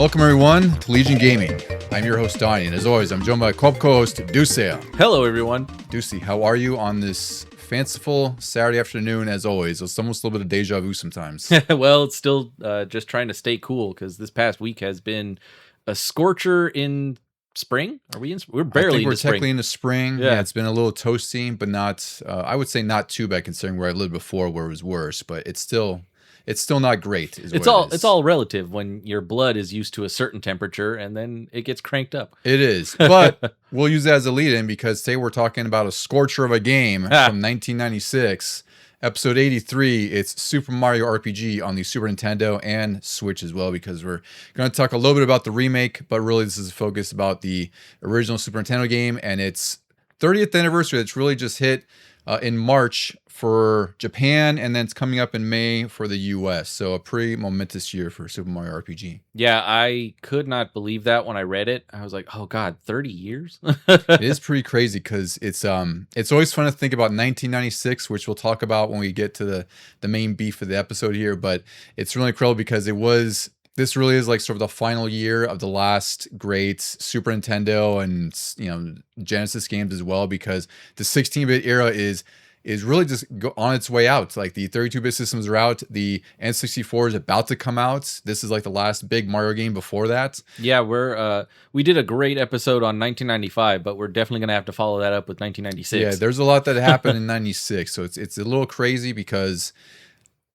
Welcome everyone to Legion Gaming. I'm your host Donnie, and as always, I'm joined by co-host Deucy. Hello everyone. Deucy, how are you on this fanciful Saturday afternoon? As always, it's almost a little bit of deja vu sometimes. Well, it's still just trying to stay cool because this past week has been a scorcher in spring. Are we in? We're barely. I think we're into spring. technically into spring. Yeah, it's been a little toasty, but not. I would say not too bad considering where I lived before, where it was worse. But it's still not great. It's all relative when your blood is used to a certain temperature and then it gets cranked up. It is, but we'll use that as a lead-in because today we're talking about a scorcher of a game from 1996, episode 83. It's Super Mario RPG on the Super Nintendo and Switch as well, because we're going to talk a little bit about the remake, but really this is focused about the original Super Nintendo game and its 30th anniversary that's really just hit in March for Japan, and then it's coming up in May for the US. So a pretty momentous year for Super Mario RPG. Yeah, I could not believe that when I read it. I was like, oh God, 30 years? It is pretty crazy because it's always fun to think about 1996, which we'll talk about when we get to the main beef of the episode here. But it's really incredible because this really is like sort of the final year of the last great Super Nintendo and Genesis games as well, because the 16-bit era is really just on its way out. Like the 32-bit systems are out, the N64 is about to come out. This is like the last big Mario game before that. Yeah, we did a great episode on 1995, but we're definitely gonna have to follow that up with 1996. Yeah, there's a lot that happened in 96, so it's a little crazy because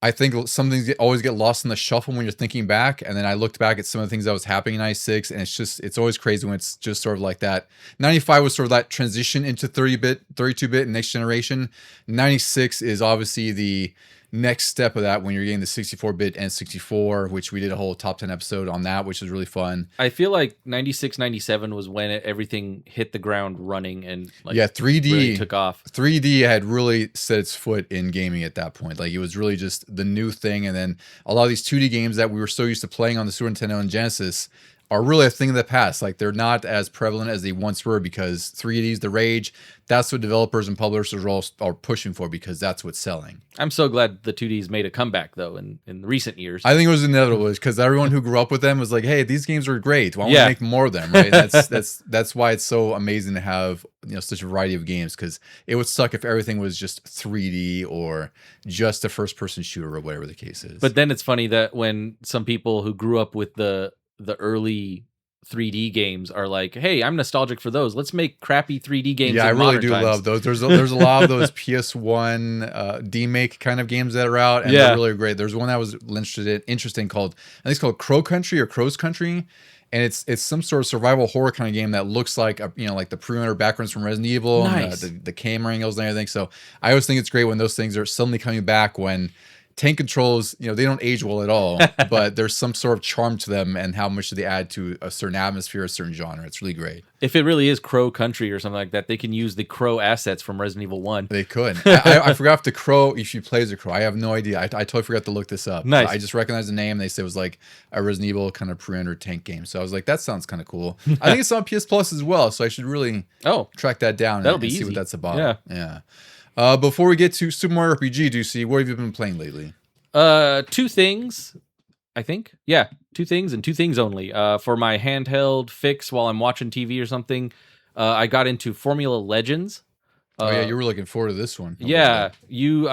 I think some things always get lost in the shuffle when you're thinking back. And then I looked back at some of the things that was happening in 96, and it's always crazy when it's just sort of like that. 95 was sort of that transition into 30-bit, 32-bit, and next generation. 96 is obviously the next step of that when you're getting the 64-bit N64, which we did a whole top 10 episode on that, which was really fun. I feel like 96, 97 was when everything hit the ground running and 3D really took off. 3D had really set its foot in gaming at that point. Like it was really just the new thing. And then a lot of these 2D games that we were so used to playing on the Super Nintendo and Genesis are really a thing of the past. Like they're not as prevalent as they once were because 3D is the rage. That's what developers and publishers are pushing for because that's what's selling. I'm so glad the 2Ds made a comeback though in recent years. I think it was inevitable because everyone who grew up with them was like, "Hey, these games are great. Why don't we make more of them?" Right? That's why it's so amazing to have such a variety of games, because it would suck if everything was just 3D or just a first-person shooter or whatever the case is. But then it's funny that when some people who grew up with the early 3D games are like, hey, I'm nostalgic for those. Let's make crappy 3D games. Yeah, I really do love those. There's a lot of those PS1 D-make kind of games that are out, and they're really great. There's one that was interesting called, I think it's called Crow Country or Crow's Country, and it's some sort of survival horror kind of game that looks like like the pre-rendered backgrounds from Resident Evil, nice. And the camera angles and everything. So I always think it's great when those things are suddenly coming back, when tank controls, they don't age well at all, but there's some sort of charm to them, and how much do they add to a certain atmosphere, a certain genre. It's really great. If it really is Crow Country or something like that, they can use the Crow assets from Resident Evil 1. They could. I forgot if you play as a Crow. I have no idea. I totally forgot to look this up. Nice. I just recognized the name. They said it was like a Resident Evil kind of pre-rendered tank game. So I was like, that sounds kind of cool. I think it's on PS Plus as well, so I should really track that down and see what that's about. Yeah. Before we get to Super Mario RPG, Deucy, what have you been playing lately? Two things, I think. Yeah, two things and two things only. For my handheld fix while I'm watching TV or something, I got into Formula Legends. You were looking forward to this one. I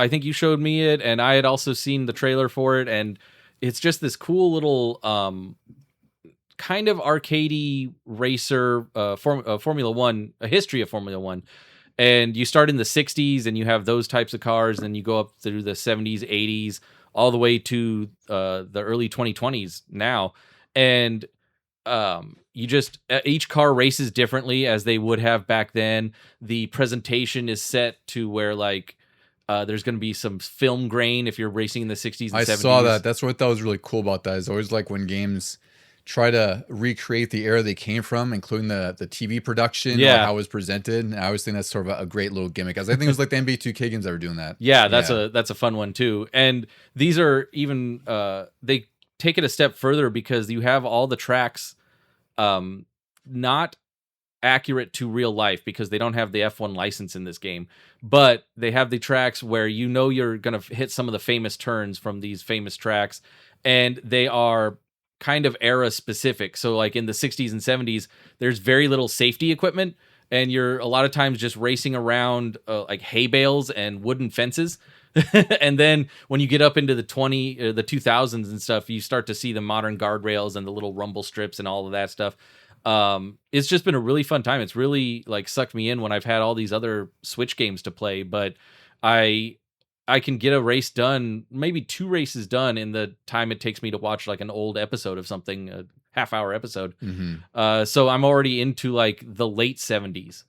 think you showed me it, and I had also seen the trailer for it, and it's just this cool little kind of arcadey racer Formula One, a history of Formula One. And you start in the 60s, and you have those types of cars, and you go up through the 70s, 80s, all the way to the early 2020s now. And each car races differently as they would have back then. The presentation is set to where there's going to be some film grain if you're racing in the 60s and 70s. I saw that. That's what I thought was really cool about that. Is always like when games try to recreate the era they came from, including the TV production, or how it was presented. And I always think that's sort of a great little gimmick. As I think it was like the NBA 2K games that were doing that. Yeah, that's a fun one too. And these are even they take it a step further because you have all the tracks not accurate to real life because they don't have the F1 license in this game, but they have the tracks where you're going to hit some of the famous turns from these famous tracks, and they are kind of era specific. So like in the 60s and 70s, there's very little safety equipment, and you're a lot of times just racing around like hay bales and wooden fences. And then when you get up into the 2000s and stuff, you start to see the modern guardrails and the little rumble strips and all of that stuff. It's just been a really fun time. It's really like sucked me in when I've had all these other Switch games to play, but I can get a race done, maybe 2 races done in the time it takes me to watch like an old episode of something, a half-hour episode. So I'm already into like the late 70s.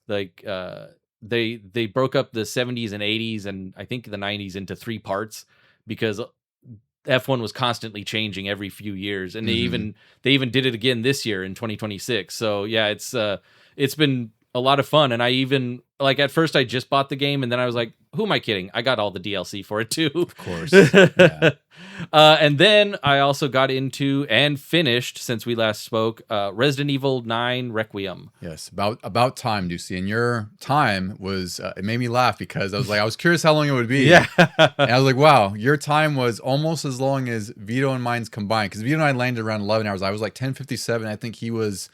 Like they broke up the 70s and 80s and I think the 90s into 3 parts because F1 was constantly changing every few years, and they even did it again this year in 2026. So yeah, it's been a lot of fun. And I even like at first I just bought the game, and then I was like, who am I kidding? I got all the DLC for it too. Of course. Yeah. And then I also got into and finished, since we last spoke, Resident Evil 9 Requiem. Yes, about time, Deucy. And your time was it made me laugh because I was curious how long it would be. Yeah. And I was like, wow, your time was almost as long as Vito and mine's combined, because Vito and I landed around 11 hours. I was like 10:57. I think he was,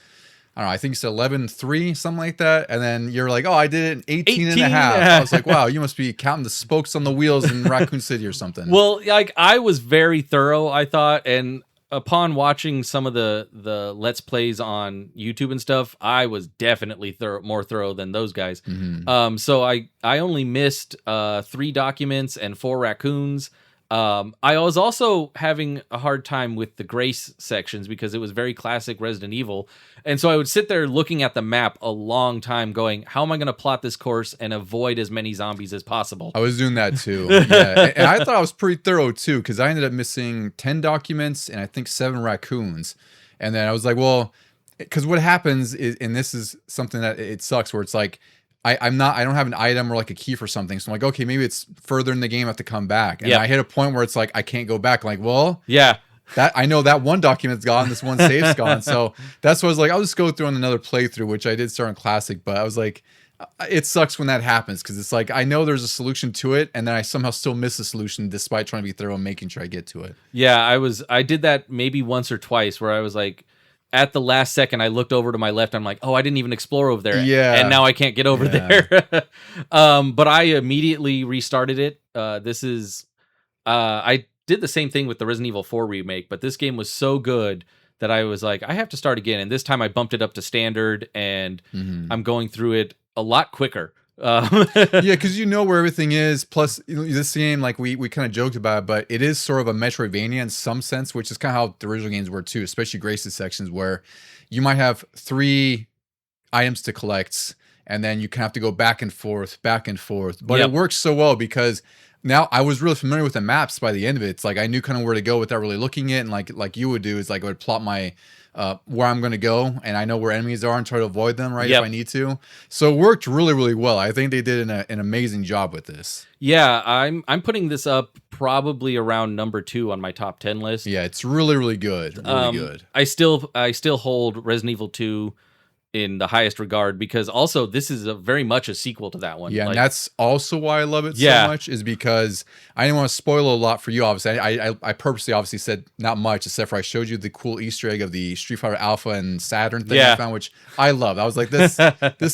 I don't know, I think it's 11:03, something like that. And then you're like, oh, I did it in 18 and a half. I was like, wow, you must be counting the spokes on the wheels in Raccoon City or something. Well, like I was very thorough, I thought. And upon watching some of the Let's Plays on YouTube and stuff, I was definitely more thorough than those guys. So I only missed 3 documents and 4 raccoons. I was also having a hard time with the Grace sections because it was very classic Resident Evil. And so I would sit there looking at the map a long time going, how am I going to plot this course and avoid as many zombies as possible? I was doing that too. Yeah. And I thought I was pretty thorough too, because I ended up missing 10 documents and I think 7 raccoons. And then I was like, well, because what happens is, and this is something that it sucks, where it's like, I don't have an item or like a key for something. So I'm like, okay, maybe it's further in the game, I have to come back. And I hit a point where it's like, I can't go back. I'm like, well, yeah, that I know that one document's gone, this one save's gone. So that's what I was like, I'll just go through on another playthrough, which I did start in Classic, but I was like, it sucks when that happens, because it's like, I know there's a solution to it, and then I somehow still miss the solution despite trying to be thorough and making sure I get to it. Yeah, I did that maybe once or twice where I was like, at the last second, I looked over to my left. I'm like, oh, I didn't even explore over there. Yeah. And now I can't get over there. But I immediately restarted it. I did the same thing with the Resident Evil 4 remake, but this game was so good that I was like, I have to start again. And this time I bumped it up to standard, and I'm going through it a lot quicker. Yeah, because you know where everything is. Plus, this game, like we kind of joked about it, but it is sort of a Metroidvania in some sense, which is kind of how the original games were too, especially Grace's sections, where you might have 3 items to collect, and then you kind of have to go back and forth. But it works so well because now I was really familiar with the maps by the end of it. It's like I knew kind of where to go without really looking at it, and like you would do is like I would plot my where I'm going to go, and I know where enemies are and try to avoid them, right, if I need to. So it worked really, really well. I think they did an amazing job with this. Yeah, I'm putting this up probably around number 2 on my top 10 list. Yeah, it's really, really good. Really good. I still hold Resident Evil 2 in the highest regard, because also this is very much a sequel to that one. Yeah, and that's also why I love it so much, is because I didn't want to spoil a lot for you, obviously. I purposely obviously said not much, except for I showed you the cool Easter egg of the Street Fighter Alpha and Saturn thing I found, which I love. I was like, this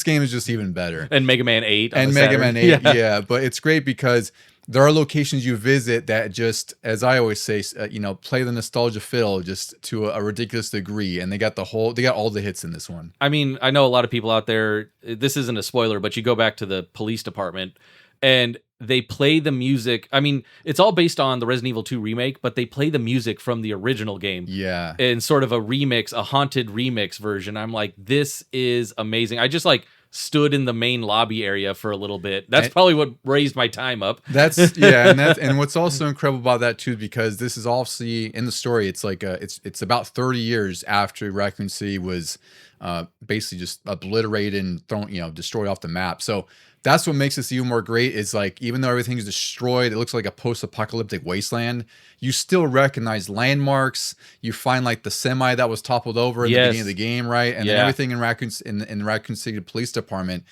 game is just even better. And Mega Man 8 and Mega Man 8, yeah. But it's great because there are locations you visit that just, as I always say, play the nostalgia fill just to a ridiculous degree, and they got all the hits in this one. I mean, I know a lot of people out there, this isn't a spoiler, but you go back to the police department and they play the music. I mean, it's all based on the Resident Evil 2 remake, but they play the music from the original game. Yeah. In sort of a remix, a haunted remix version. I'm like, this is amazing. I just stood in the main lobby area for a little bit. That's probably what raised my time up. And what's also incredible about that too, because this is obviously in the story, it's like it's about 30 years after Raccoon City was basically just obliterated and thrown, destroyed off the map. So that's what makes this even more great, is like, even though everything's destroyed, it looks like a post-apocalyptic wasteland, you still recognize landmarks. You find like the semi that was toppled over in the beginning of the game, right? And then everything in the Raccoon City Police Department,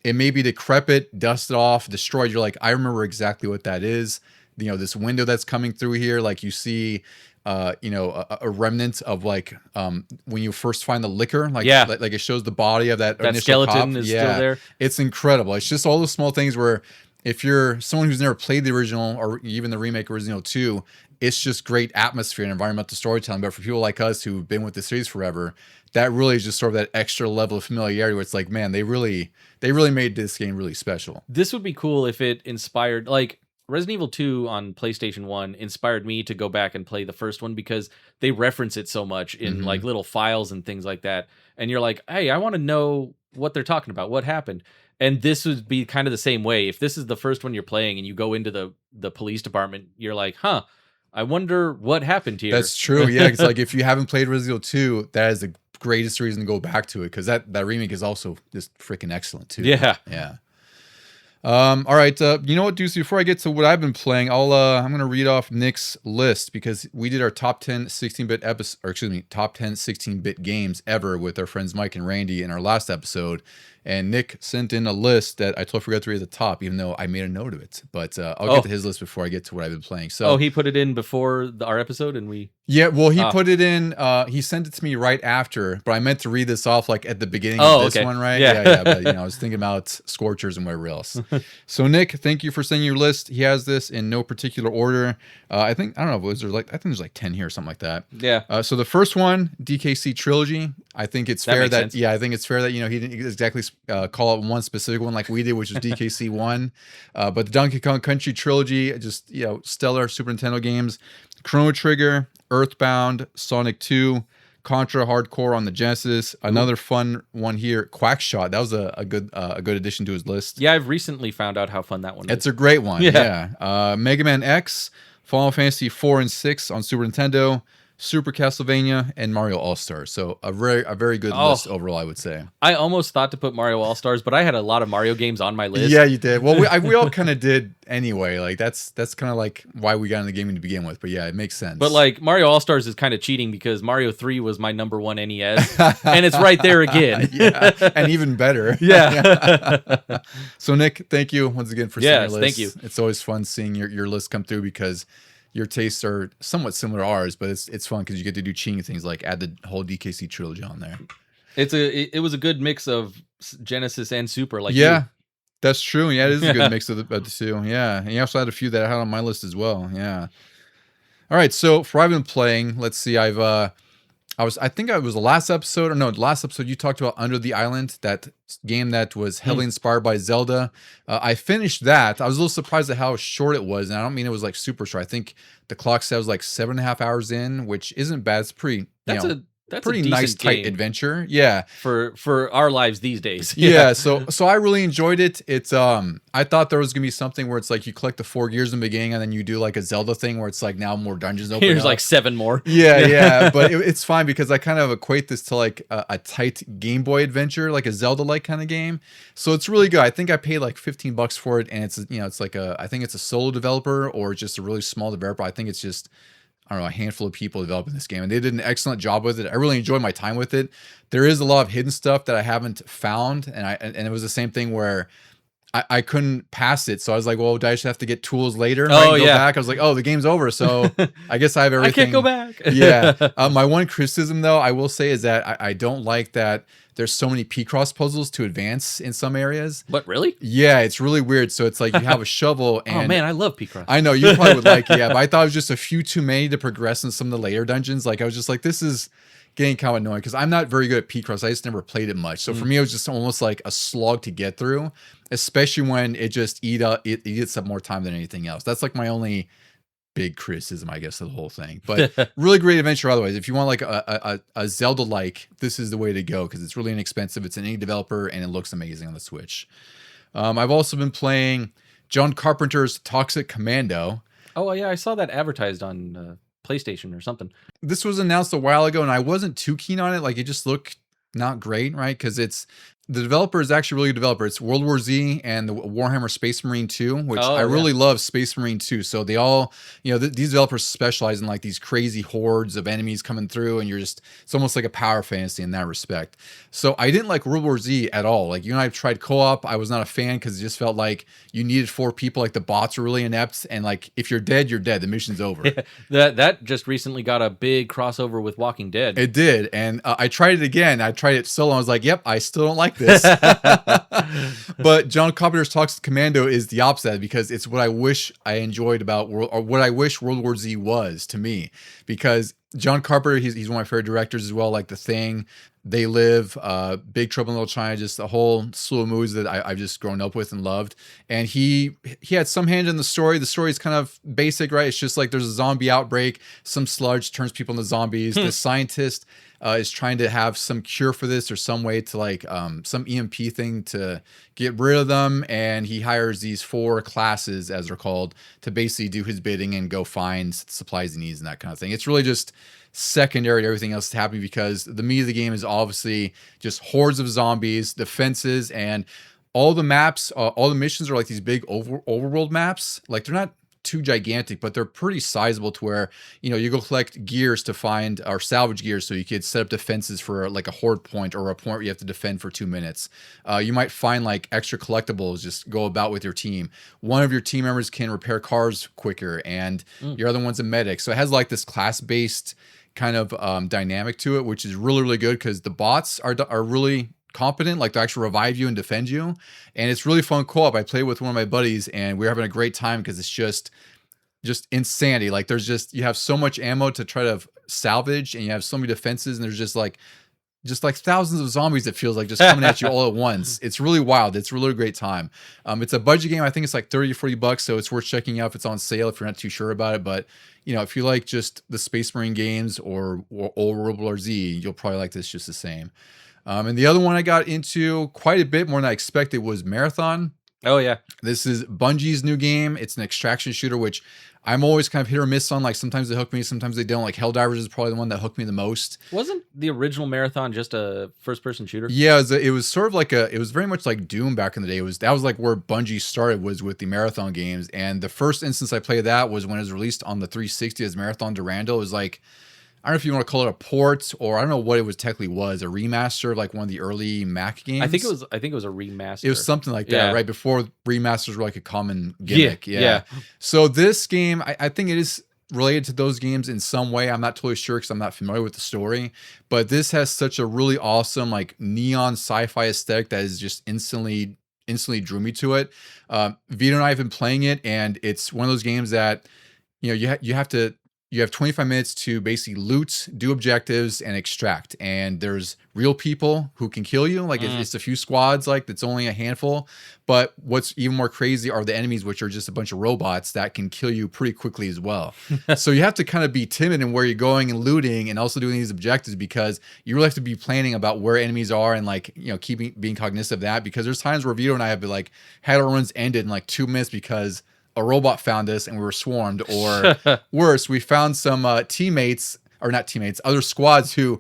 it may be decrepit, dusted off, destroyed. You're like, I remember exactly what that is. This window that's coming through here, like you see a remnant of like when you first find the liquor, like Yeah. like it shows the body of that initial skeleton cop. is still there. It's incredible. It's just all the small things where if you're someone who's never played the original or even the remake Resident Evil 2, it's just great atmosphere and environmental storytelling. But for people like us who've been with the series forever, that really is just sort of that extra level of familiarity where it's like, man, they really made this game really special. This would be cool if it inspired, like Resident Evil 2 on PlayStation 1 inspired me to go back and play the first one because they reference it so much in like little files and things like that. And you're like, hey, I want to know what they're talking about, what happened. And this would be kind of the same way. If this is the first one you're playing and you go into the police department, you're like, huh, I wonder what happened here. That's true. Yeah, it's like if you haven't played Resident Evil 2, that is the greatest reason to go back to it because that remake is also just freaking excellent too. Yeah. All right. You know what, Deuce? Before I get to what I've been playing, I'm gonna read off Nick's list because we did our top 10 16-bit episode, or excuse me, top 10 16-bit games ever with our friends Mike and Randy in our last episode. And Nick sent in a list that I totally forgot to read at the top, even though I made a note of it. But I'll get to his list before I get to what I've been playing. So, he put it in before our episode, and we. Yeah, well, he put it in. He sent it to me right after, but I meant to read this off like at the beginning of this one, right? Yeah. But I was thinking about Scorchers and whatever else. So, Nick, thank you for sending your list. He has this in no particular order. I think there's like 10 here or something like that. Yeah. So the first one, DKC Trilogy. I think it's fair that sense. I think it's fair that he didn't exactly call out one specific one like we did, which is DKC 1. But the Donkey Kong Country Trilogy, just stellar Super Nintendo games. Chrono Trigger, Earthbound, Sonic 2, Contra Hardcore on the Genesis. Another fun one here, Quackshot. That was a good addition to his list. Yeah, I've recently found out how fun that one is. It's a great one. Yeah. Mega Man X, Final Fantasy 4 and 6 on Super Nintendo, Super Castlevania, and Mario All-Stars. So a very good list overall, I would say. I almost thought to put Mario All-Stars, but I had a lot of Mario games on my list. Yeah, you did. Well, we all kind of did anyway. Like that's kind of like why we got into gaming to begin with. But yeah, it makes sense. But like Mario All-Stars is kind of cheating because Mario 3 was my number 1 NES, and it's right there again. Yeah, and even better. Yeah. So Nick, thank you once again for seeing your list. Thank you. It's always fun seeing your list come through because your tastes are somewhat similar to ours, but it's fun because you get to do cheating things like add the whole DKC trilogy on there. It was a good mix of Genesis and Super. Like that's true. Yeah, it is a good mix of the two. Yeah, and you also had a few that I had on my list as well. Yeah. All right, so for I've been playing, let's see. I think it was the last episode, you talked about Under the Island, that game that was heavily inspired by Zelda. I finished that. I was a little surprised at how short it was, and I don't mean it was like super short. I think the clock said it was like 7.5 hours in, which isn't bad. It's pretty. That's pretty a nice, tight adventure. Yeah, for our lives these days. Yeah. So I really enjoyed it. It's I thought there was gonna be something where it's like you collect the 4 gears in the beginning and then you do like a Zelda thing where it's like now more dungeons open. Here's like 7 more. Yeah. But it's fine because I kind of equate this to like a tight Game Boy adventure, like a Zelda-like kind of game. So it's really good. I think I paid like $15 for it, and it's like I think it's a solo developer or just a really small developer. I think it's just, I don't know, a handful of people developing this game, and they did an excellent job with it. I really enjoyed my time with it. There is a lot of hidden stuff that I haven't found, and it was the same thing where I couldn't pass it. So I was like, well, do I just have to get tools later? And go back. I was like, oh, the game's over. So I guess I have everything. I can't go back. Yeah. My one criticism, though, I will say is that I don't like that there's so many P-cross puzzles to advance in some areas. But really? Yeah, it's really weird. So it's like you have a shovel and... Oh, man, I love P-cross. I know, you probably would like it, yeah. But I thought it was just a few too many to progress in some of the later dungeons. Like, I was just like, this is getting kind of annoying because I'm not very good at P-cross. I just never played it much. So for me, it was just almost like a slog to get through, especially when it just eats up more time than anything else. That's like my only big criticism, I guess, of the whole thing. But really great adventure otherwise. If you want like a Zelda-like, this is the way to go because it's really inexpensive. It's an indie developer and it looks amazing on the Switch. I've also been playing John Carpenter's Toxic Commando. Oh, yeah, I saw that advertised on PlayStation or something. This was announced a while ago and I wasn't too keen on it. Like, it just looked not great, right? Because it's the developer is actually a really good developer. It's World War Z and the Warhammer Space Marine 2, which I really love Space Marine 2. So they all, these developers specialize in like these crazy hordes of enemies coming through, and it's almost like a power fantasy in that respect. So I didn't like World War Z at all. Like, you and I tried co-op. I was not a fan because it just felt like you needed 4 people. Like the bots were really inept, and like if you're dead, you're dead. The mission's over. That just recently got a big crossover with Walking Dead. It did, and I tried it again. I tried it solo. I was like, yep, I still don't like this. But John Carpenter's Toxic Commando is the opposite, because it's what I wish I enjoyed about what I wish World War Z was to me. Because John Carpenter, he's one of my favorite directors as well, like The Thing, They Live, Big Trouble in Little China, just a whole slew of movies that I've just grown up with and loved. And he had some hand in the story. The story is kind of basic, right? It's just like there's a zombie outbreak, some sludge turns people into zombies. The scientist is trying to have some cure for this, or some way to like some EMP thing to get rid of them. And he hires these 4 classes, as they're called, to basically do his bidding and go find supplies he needs and that kind of thing. It's really just secondary to everything else that's happening, because the meat of the game is obviously just hordes of zombies, defenses, and all the maps, all the missions are like these big overworld maps. Like, they're not too gigantic, but they're pretty sizable to where, you go collect gears to find, or salvage gears, so you could set up defenses for like a horde point, or a point where you have to defend for 2 minutes. You might find like extra collectibles, just go about with your team. One of your team members can repair cars quicker, and your other one's a medic. So it has like this class-based kind of dynamic to it, which is really, really good, because the bots are really competent. Like, they'll actually revive you and defend you, and it's really fun co-op. I played with one of my buddies, and we were having a great time, because it's just insanity. Like, you have so much ammo to try to salvage, and you have so many defenses, and there's just like thousands of zombies, it feels like, just coming at you all at once. It's really wild. It's really a great time. It's a budget game. I think it's like $30 or $40, so it's worth checking out if it's on sale, if you're not too sure about it. But if you like just the Space Marine games or World War Z, you'll probably like this just the same. And the other one I got into quite a bit more than I expected was Marathon. Oh, yeah. This is Bungie's new game. It's an extraction shooter, which I'm always kind of hit or miss on. Like, sometimes they hook me, sometimes they don't. Like, Helldivers is probably the one that hooked me the most. Wasn't the original Marathon just a first-person shooter? Yeah, it was sort of like it was very much like Doom back in the day. That was like where Bungie started, was with the Marathon games. And the first instance I played that was when it was released on the 360 as Marathon Durandal. It was like, I don't know if you want to call it a port, or I don't know what it was technically was, a remaster of like one of the early Mac games. I think it was a remaster. It was something like that, right? Before remasters were like a common gimmick. Yeah. So this game, I think it is related to those games in some way. I'm not totally sure, because I'm not familiar with the story, but this has such a really awesome like neon sci-fi aesthetic that is just instantly drew me to it. Vito and I have been playing it, and it's one of those games that you have 25 minutes to basically loot, do objectives, and extract. And there's real people who can kill you. Like, it's a few squads, like, it's only a handful. But what's even more crazy are the enemies, which are just a bunch of robots that can kill you pretty quickly as well. So you have to kind of be timid in where you're going and looting, and also doing these objectives, because you really have to be planning about where enemies are, and like, being cognizant of that. Because there's times where Vito and I have been like, had our runs ended in like 2 minutes because a robot found us and we were swarmed, or worse, we found some other squads who,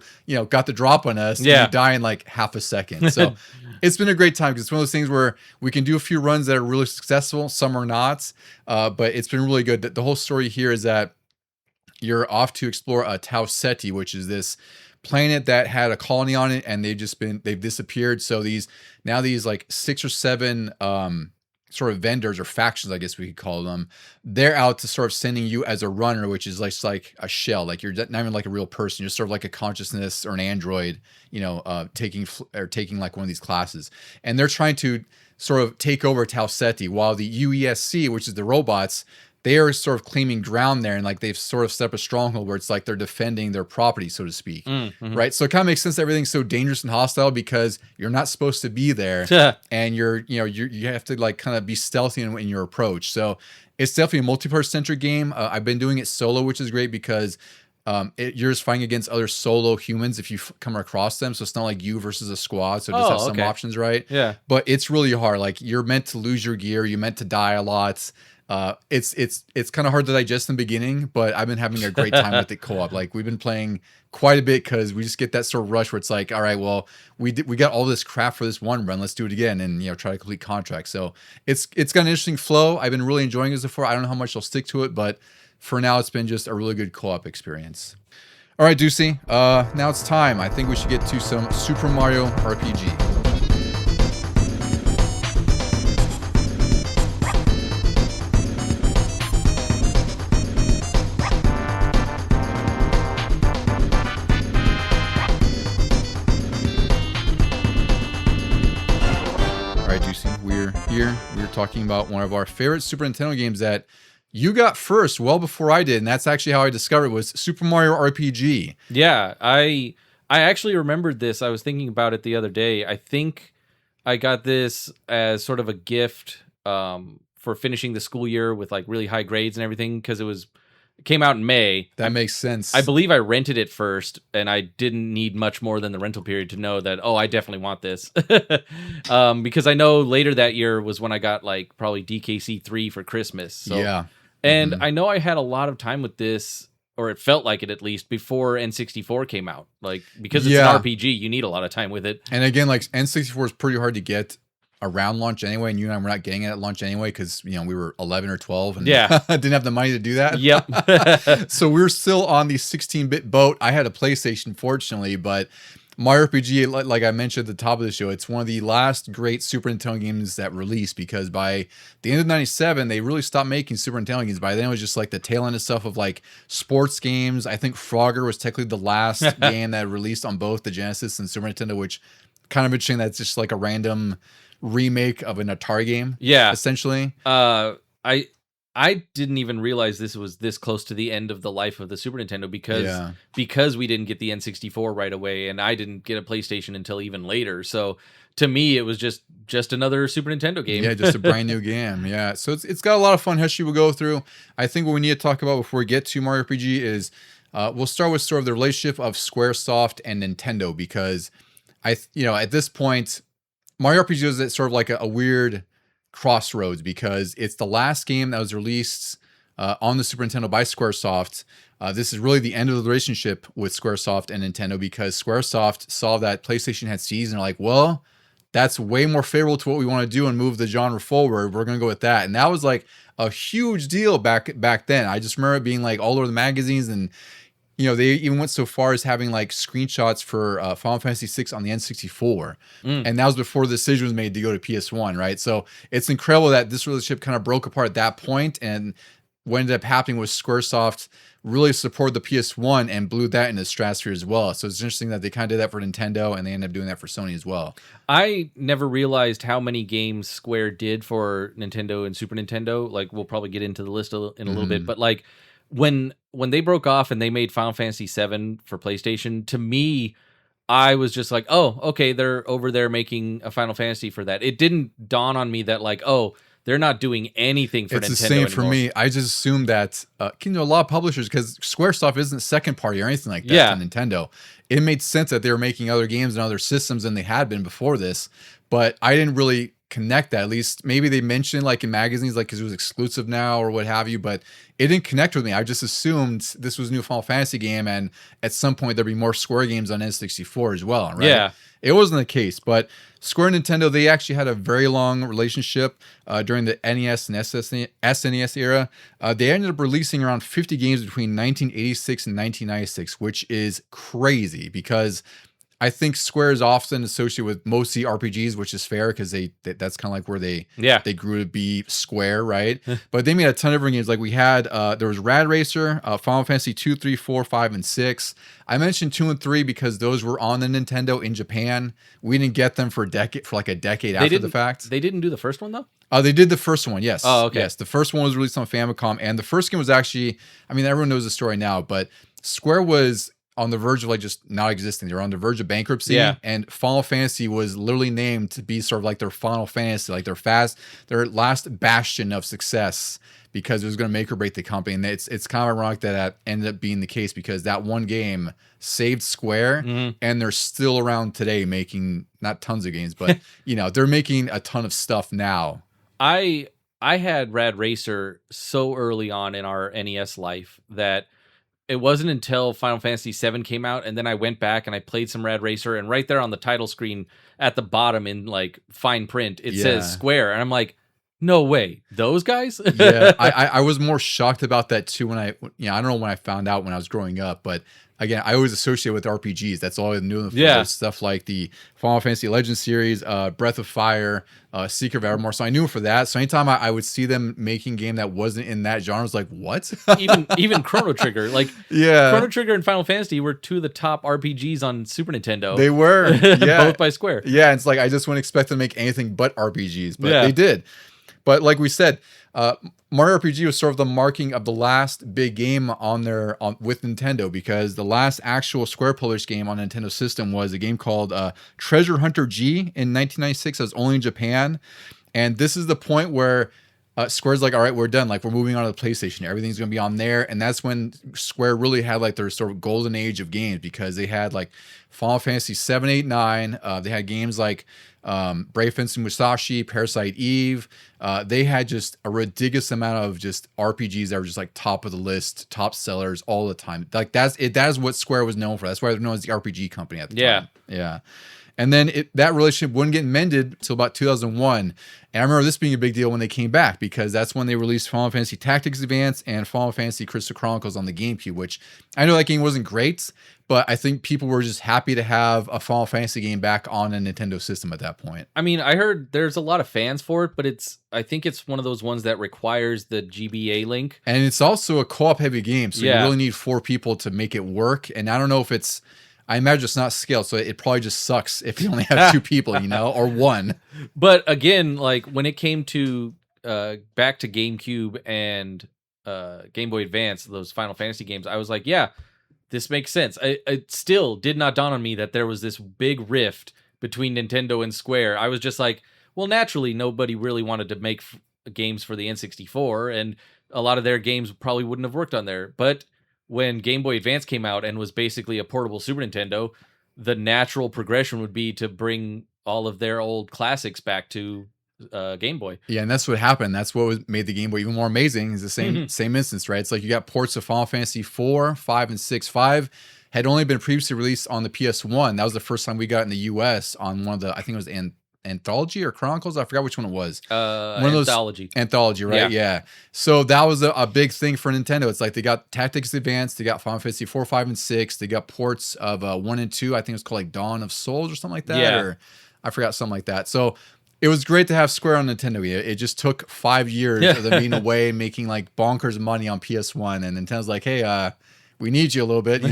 got the drop on us. Yeah. And we die in like half a second. So it's been a great time, because it's one of those things where we can do a few runs that are really successful, some are not, but it's been really good. The whole story here is that you're off to explore Tau Ceti, which is this planet that had a colony on it, and they've disappeared. So these like 6 or 7 sort of vendors, or factions, I guess we could call them, they're out to sort of sending you as a runner, which is like a shell. Like, you're not even like a real person. You're sort of like a consciousness or an android, taking like one of these classes. And they're trying to sort of take over Tau Ceti, while the UESC, which is the robots, they are sort of claiming ground there, and like they've sort of set up a stronghold where it's like they're defending their property, so to speak. Right? So it kind of makes sense that everything's so dangerous and hostile, because you're not supposed to be there, and you have to like kind of be stealthy in your approach. So it's definitely a multiplayer centric game. I've been doing it solo, which is great, because you're just fighting against other solo humans if you come across them. So it's not like you versus a squad. So it does have some options, right? Yeah. But it's really hard. Like you're meant to lose your gear. You're meant to die a lot. It's kind of hard to digest in the beginning, but I've been having a great time with it co-op. Like we've been playing quite a bit because we just get that sort of rush where it's like, all right, well, we got all this crap for this one run. Let's do it again and try to complete contracts. So it's got an interesting flow. I've been really enjoying it so far. I don't know how much I'll stick to it, but for now, it's been just a really good co-op experience. All right, Deucy, now it's time. I think we should get to some Super Mario RPG. We're here. We're talking about one of our favorite Super Nintendo games that you got first, well before I did, and that's actually how I discovered it, was Super Mario RPG. Yeah, I actually remembered this. I was thinking about it the other day. I think I got this as sort of a gift for finishing the school year with like really high grades and everything, because it came out in May. That makes sense. I believe I rented it first, and I didn't need much more than the rental period to know that, I definitely want this. Because I know later that year was when I got like probably DKC 3 for Christmas. So. Yeah. And I know I had a lot of time with this, or it felt like it at least, before N64 came out. Like, because it's an RPG, you need a lot of time with it. And again, like N64 is pretty hard to get around launch anyway, and you and I were not getting it at launch anyway because we were 11 or 12 and didn't have the money to do that. Yep. So we were still on the 16-bit boat. I had a PlayStation, fortunately, but Mario RPG, like I mentioned at the top of the show, it's one of the last great Super Nintendo games that released, because by the end of '97, they really stopped making Super Nintendo games. By then, it was just like the tail end of stuff of like sports games. I think Frogger was technically the last game that released on both the Genesis and Super Nintendo, which kind of interesting. That's just like a random remake of an Atari game. Yeah. Essentially. I didn't even realize this was this close to the end of the life of the Super Nintendo because we didn't get the N64 right away, and I didn't get a PlayStation until even later. So to me, it was just another Super Nintendo game. Yeah, just a brand new game. Yeah, so it's got a lot of fun history we'll go through. I think what we need to talk about before we get to Mario RPG is we'll start with sort of the relationship of Squaresoft and Nintendo, because at this point, Mario RPG is at sort of like a weird crossroads, because it's the last game that was released on the Super Nintendo by Squaresoft. This is really the end of the relationship with Squaresoft and Nintendo, because Squaresoft saw that PlayStation had seized and they're like, well, that's way more favorable to what we want to do and move the genre forward. We're going to go with that. And that was like a huge deal back then. I just remember it being like all over the magazines, and they even went so far as having like screenshots for Final Fantasy VI on the N64. And that was before the decision was made to go to PS1, right? So it's incredible that this relationship kind of broke apart at that point, and what ended up happening was Squaresoft really supported the PS1 and blew that into the stratosphere as well. So it's interesting that they kind of did that for Nintendo, and they ended up doing that for Sony as well. I never realized how many games Square did for Nintendo and Super Nintendo. Like, we'll probably get into the list in a little bit, but like when they broke off and they made Final Fantasy VII for PlayStation, to me, I was just like, oh, okay, they're over there making a Final Fantasy for that. It didn't dawn on me that like, oh, they're not doing anything for Nintendo anymore. It's the same for me. I just assumed that, a lot of publishers, because Squaresoft isn't second party or anything like that to Nintendo. It made sense that they were making other games and other systems than they had been before this, but I didn't really connect that. At least maybe they mentioned like in magazines, like because it was exclusive now or what have you, but it didn't connect with me. I just assumed this was a new Final Fantasy game, and at some point there'd be more Square games on N64 as well, right? Yeah. It wasn't the case, but Square and Nintendo, they actually had a very long relationship during the NES and SNES era. They ended up releasing around 50 games between 1986 and 1996, which is crazy, because I think Square is often associated with mostly RPGs, which is fair, because that's kind of like where they grew to be Square, right? But they made a ton of different games. Like we had, there was Rad Racer, Final Fantasy 2, 3, 4, 5, and 6. I mentioned 2 and 3 because those were on the Nintendo in Japan. We didn't get them for like a decade after the fact. They didn't do the first one though? They did the first one, yes. Oh, okay. Yes, the first one was released on Famicom, and the first game was actually, I mean, everyone knows the story now, but Square was on the verge of like just not existing. They were on the verge of bankruptcy. Yeah. And Final Fantasy was literally named to be sort of like their Final Fantasy, like their last bastion of success, because it was going to make or break the company. And it's kind of ironic that ended up being the case, because that one game saved Square, and they're still around today making not tons of games, but they're making a ton of stuff now. I had Rad Racer so early on in our NES life that it wasn't until Final Fantasy VII came out, and then I went back and I played some Rad Racer, and right there on the title screen at the bottom in like fine print, it says Square, and I'm like, no way, those guys? Yeah, I was more shocked about that too when I don't know when I found out when I was growing up, but again, I always associate with RPGs. That's all I knew. Stuff like the Final Fantasy Legends series, Breath of Fire, Secret of Evermore. So I knew for that. So anytime I would see them making game that wasn't in that genre, I was like, what? even Chrono Trigger. Like, Chrono Trigger and Final Fantasy were two of the top RPGs on Super Nintendo. They were. Yeah. Both by Square. Yeah, it's like I just wouldn't expect them to make anything but RPGs, but they did. But like we said, Mario RPG was sort of the marking of the last big game with Nintendo, because the last actual Square published game on Nintendo system was a game called Treasure Hunter G in 1996. It was only in Japan, and this is the point where Square's like, all right, we're done. Like, we're moving on to the PlayStation. Everything's going to be on there. And that's when Square really had like their sort of golden age of games, because they had like Final Fantasy 7, 8, 9. They had games like Brave Fencer Musashi, Parasite Eve. They had just a ridiculous amount of just RPGs that were just like top of the list, top sellers all the time. Like that is what Square was known for. That's why they're known as the RPG company at the time. Yeah. And then that relationship wouldn't get mended until about 2001. And I remember this being a big deal when they came back, because that's when they released Final Fantasy Tactics Advance and Final Fantasy Crystal Chronicles on the GameCube, which I know that game wasn't great, but I think people were just happy to have a Final Fantasy game back on a Nintendo system at that point. I mean, I heard there's a lot of fans for it, but I think it's one of those ones that requires the GBA link. And it's also a co-op heavy game, so you really need 4 people to make it work. And I don't know if I imagine it's not scaled, so it probably just sucks if you only have 2 people, or 1. But again, like when it came to back to GameCube and Game Boy Advance, those Final Fantasy games, I was like, yeah, this makes sense. It still did not dawn on me that there was this big rift between Nintendo and Square. I was just like, well, naturally, nobody really wanted to make games for the N64, and a lot of their games probably wouldn't have worked on there. But when Game Boy Advance came out and was basically a portable Super Nintendo, the natural progression would be to bring all of their old classics back to Game Boy. Yeah, and that's what happened. That's what made the Game Boy even more amazing, is the same instance, right? It's like you got ports of Final Fantasy 4, 5, and 6. 5 had only been previously released on the PS1. That was the first time we got in the US on one of the, I think it was Anthology or Chronicles, I forgot which one it was. One of those Anthology, right? Yeah. So that was a big thing for Nintendo. It's like they got Tactics Advance, they got Final Fantasy 4, 5, and 6. They got ports of 1 and 2. I think it was called like Dawn of Souls or something like that. Yeah. Or I forgot, something like that. So it was great to have Square on Nintendo. It just took 5 years of them being away, making like bonkers money on PS1, and Nintendo's like, hey, we need you a little bit,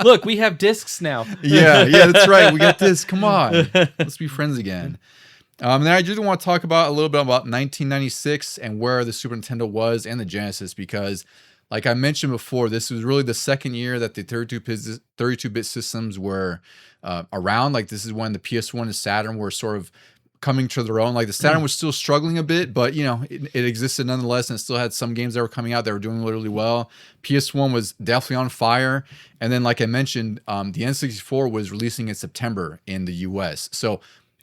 Look, we have discs now. yeah, that's right. We got this. Come on. Let's be friends again. And then I just want to talk about a little bit about 1996 and where the Super Nintendo was and the Genesis, because like I mentioned before, this was really the second year that the 32-bit systems were around. Like, this is when the PS1 and Saturn were sort of coming to their own. Like, the Saturn was still struggling a bit, but it existed nonetheless, and it still had some games that were coming out that were doing really well. PS1 was definitely on fire, and then like I mentioned, the N64 was releasing in September in the US. So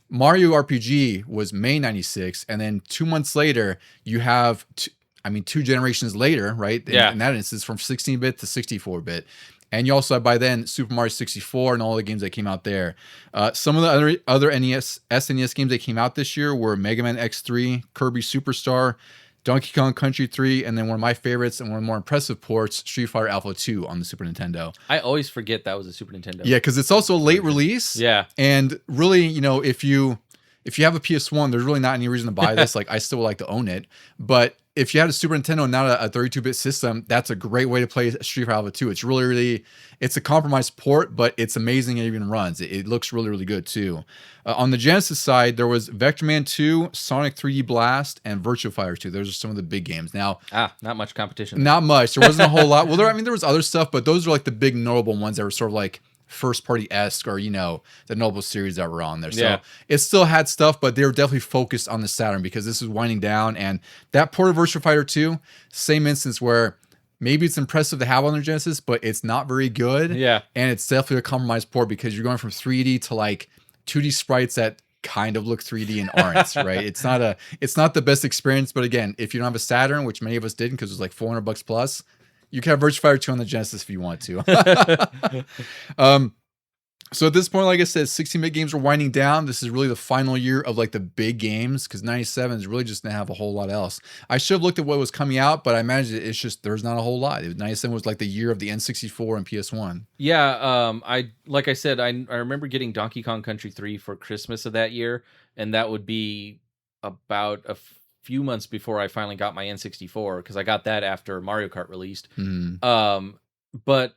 Mario RPG was May 96, and then 2 months later you have 2 generations later, right? In that instance, from 16-bit to 64-bit. And you also have, by then, Super Mario 64 and all the games that came out there. Some of the other SNES games that came out this year were Mega Man X3, Kirby Superstar, Donkey Kong Country 3, and then one of my favorites and one of the more impressive ports, Street Fighter Alpha 2 on the Super Nintendo. I always forget that was a Super Nintendo. Yeah, because it's also a late release. Yeah. And really, if you have a PS1, there's really not any reason to buy this. Like, I still would like to own it. But if you had a Super Nintendo and not a 32-bit system, that's a great way to play Street Fighter Alpha 2. It's really, it's a compromised port, but it's amazing. It even runs. It looks really good too. On the Genesis side, there was Vector Man 2, Sonic 3D Blast, and Virtua Fighter 2. Those are some of the big games. Now, not much competition. Not much. There wasn't a whole lot. Well, there was other stuff, but those are like the big notable ones that were sort of like first party-esque, or the Noble series that were on there. So it still had stuff, but they were definitely focused on the Saturn because this is winding down. And that port of Virtua Fighter 2, same instance where maybe it's impressive to have on their Genesis, but it's not very good. Yeah. And it's definitely a compromised port because you're going from 3D to like 2D sprites that kind of look 3D and aren't, right? It's not the best experience, but again, if you don't have a Saturn, which many of us didn't because it was like $400 plus, you can have Virtua Fighter 2 on the Genesis if you want to. So at this point, like I said, 16-bit games are winding down. This is really the final year of like the big games because 97 is really just going to have a whole lot else. I should have looked at what was coming out, but I imagine it's just there's not a whole lot. 97 was like the year of the N64 and PS1. Yeah, like I said, I remember getting Donkey Kong Country 3 for Christmas of that year, and that would be about a few months before I finally got my N64 because I got that after Mario Kart released. But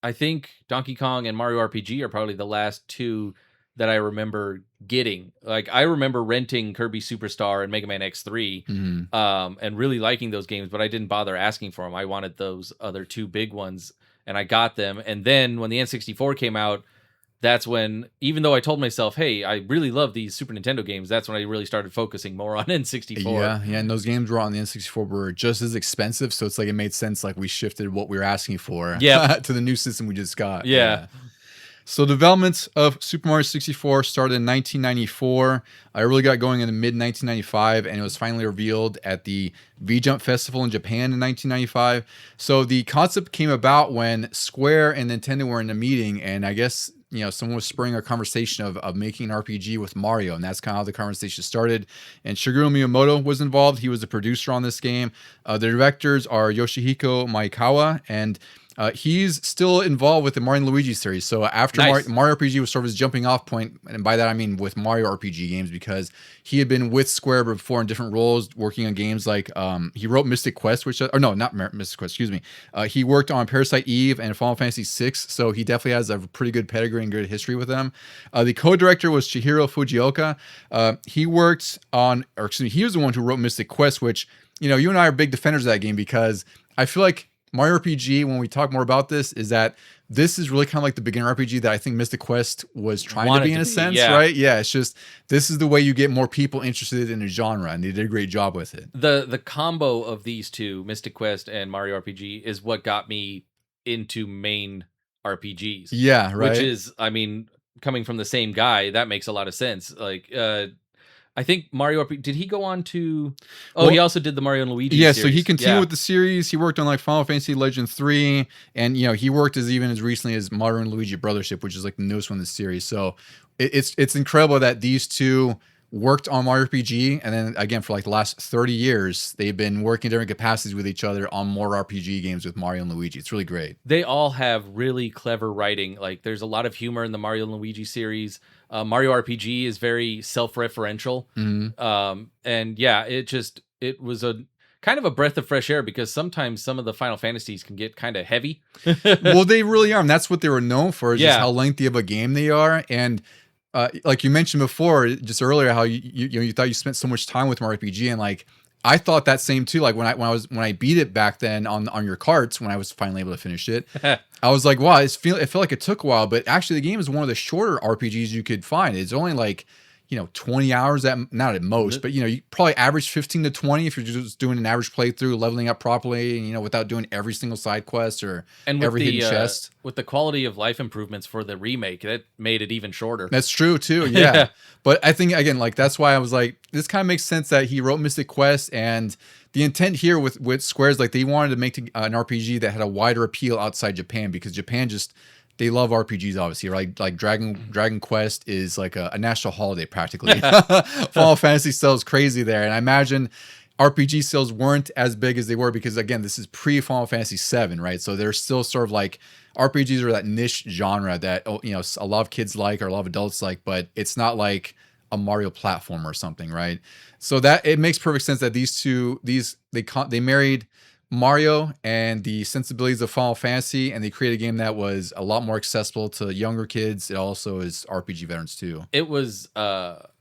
I think Donkey Kong and Mario RPG are probably the last two that I remember getting. Like I remember renting Kirby Superstar and Mega Man X3 and really liking those games, but I didn't bother asking for them. I wanted those other two big ones and I got them. And then when the N64 came out, that's when, even though I told myself, hey, I really love these Super Nintendo games, that's when I really started focusing more on N64. Yeah, and those games were on the N64 were just as expensive, so it's like it made sense like we shifted what we were asking for to the new system we just got. Yeah. So development of Super Mario 64 started in 1994. I really got going in the mid-1995, and it was finally revealed at the V-Jump Festival in Japan in 1995. So the concept came about when Square and Nintendo were in a meeting, and I guess someone was spurring a conversation of making an RPG with Mario, and that's kind of how the conversation started. And Shigeru Miyamoto was involved. He was the producer on this game. The directors are Yoshihiko Maekawa, and he's still involved with the Mario and Luigi series. So after Mario RPG was sort of his jumping off point, and by that I mean with Mario RPG games, because he had been with Square before in different roles, working on games like he wrote Mystic Quest, Mystic Quest, excuse me. He worked on Parasite Eve and Final Fantasy VI, so he definitely has a pretty good pedigree and good history with them. The co-director was Chihiro Fujioka. He was the one who wrote Mystic Quest, which you and I are big defenders of that game because I feel like Mario RPG, when we talk more about this, is that this is really kind of like the beginner RPG that I think Mystic Quest was trying to be in a sense, right? Yeah, it's just this is the way you get more people interested in a genre, and they did a great job with it. The combo of these two, Mystic Quest and Mario RPG, is what got me into main RPGs. Yeah, right. Which is, I mean, coming from the same guy, that makes a lot of sense. Like, I think Mario RPG, did he go on to... he also did the Mario and Luigi series. So he continued with the series. He worked on like Final Fantasy Legend 3, and he worked even as recently as Mario and Luigi Brothership, which is like the newest one in the series. So it's incredible that these two worked on Mario RPG, and then again for like the last 30 years they've been working in different capacities with each other on more RPG games with Mario and Luigi. It's really great. They all have really clever writing. Like there's a lot of humor in the Mario and Luigi series. Mario RPG is very self-referential. And yeah, it was a kind of a breath of fresh air because sometimes some of the Final Fantasies can get kind of heavy. Well, they really are, and that's what they were known for, is just how lengthy of a game they are. And like you mentioned before, just earlier, how you thought you spent so much time with Mario RPG, and like I thought that same too. Like when I beat it back then on your carts, when I was finally able to finish it, I was like, wow, it felt like it took a while, but actually the game is one of the shorter RPGs you could find. It's only like 20 hours not at most, but you probably average 15 to 20 if you're just doing an average playthrough, leveling up properly, and without doing every single side quest or every hidden chest. With the quality of life improvements for the remake, that made it even shorter. That's true too, yeah. But I think again, like that's why I was like, this kind of makes sense that he wrote Mystic Quest, and the intent here with Square's like they wanted to make an RPG that had a wider appeal outside Japan, because Japan they love RPGs, obviously, right? Like Dragon Quest is like a national holiday practically. Final Fantasy sells crazy there, and I imagine RPG sales weren't as big as they were because again, this is pre Final Fantasy VII, right? So they're still sort of like RPGs are that niche genre that a lot of kids like or a lot of adults like, but it's not like a Mario platform or something, right? So that it makes perfect sense that they married Mario and the sensibilities of Final Fantasy, and they created a game that was a lot more accessible to younger kids. It also is RPG veterans too. It was a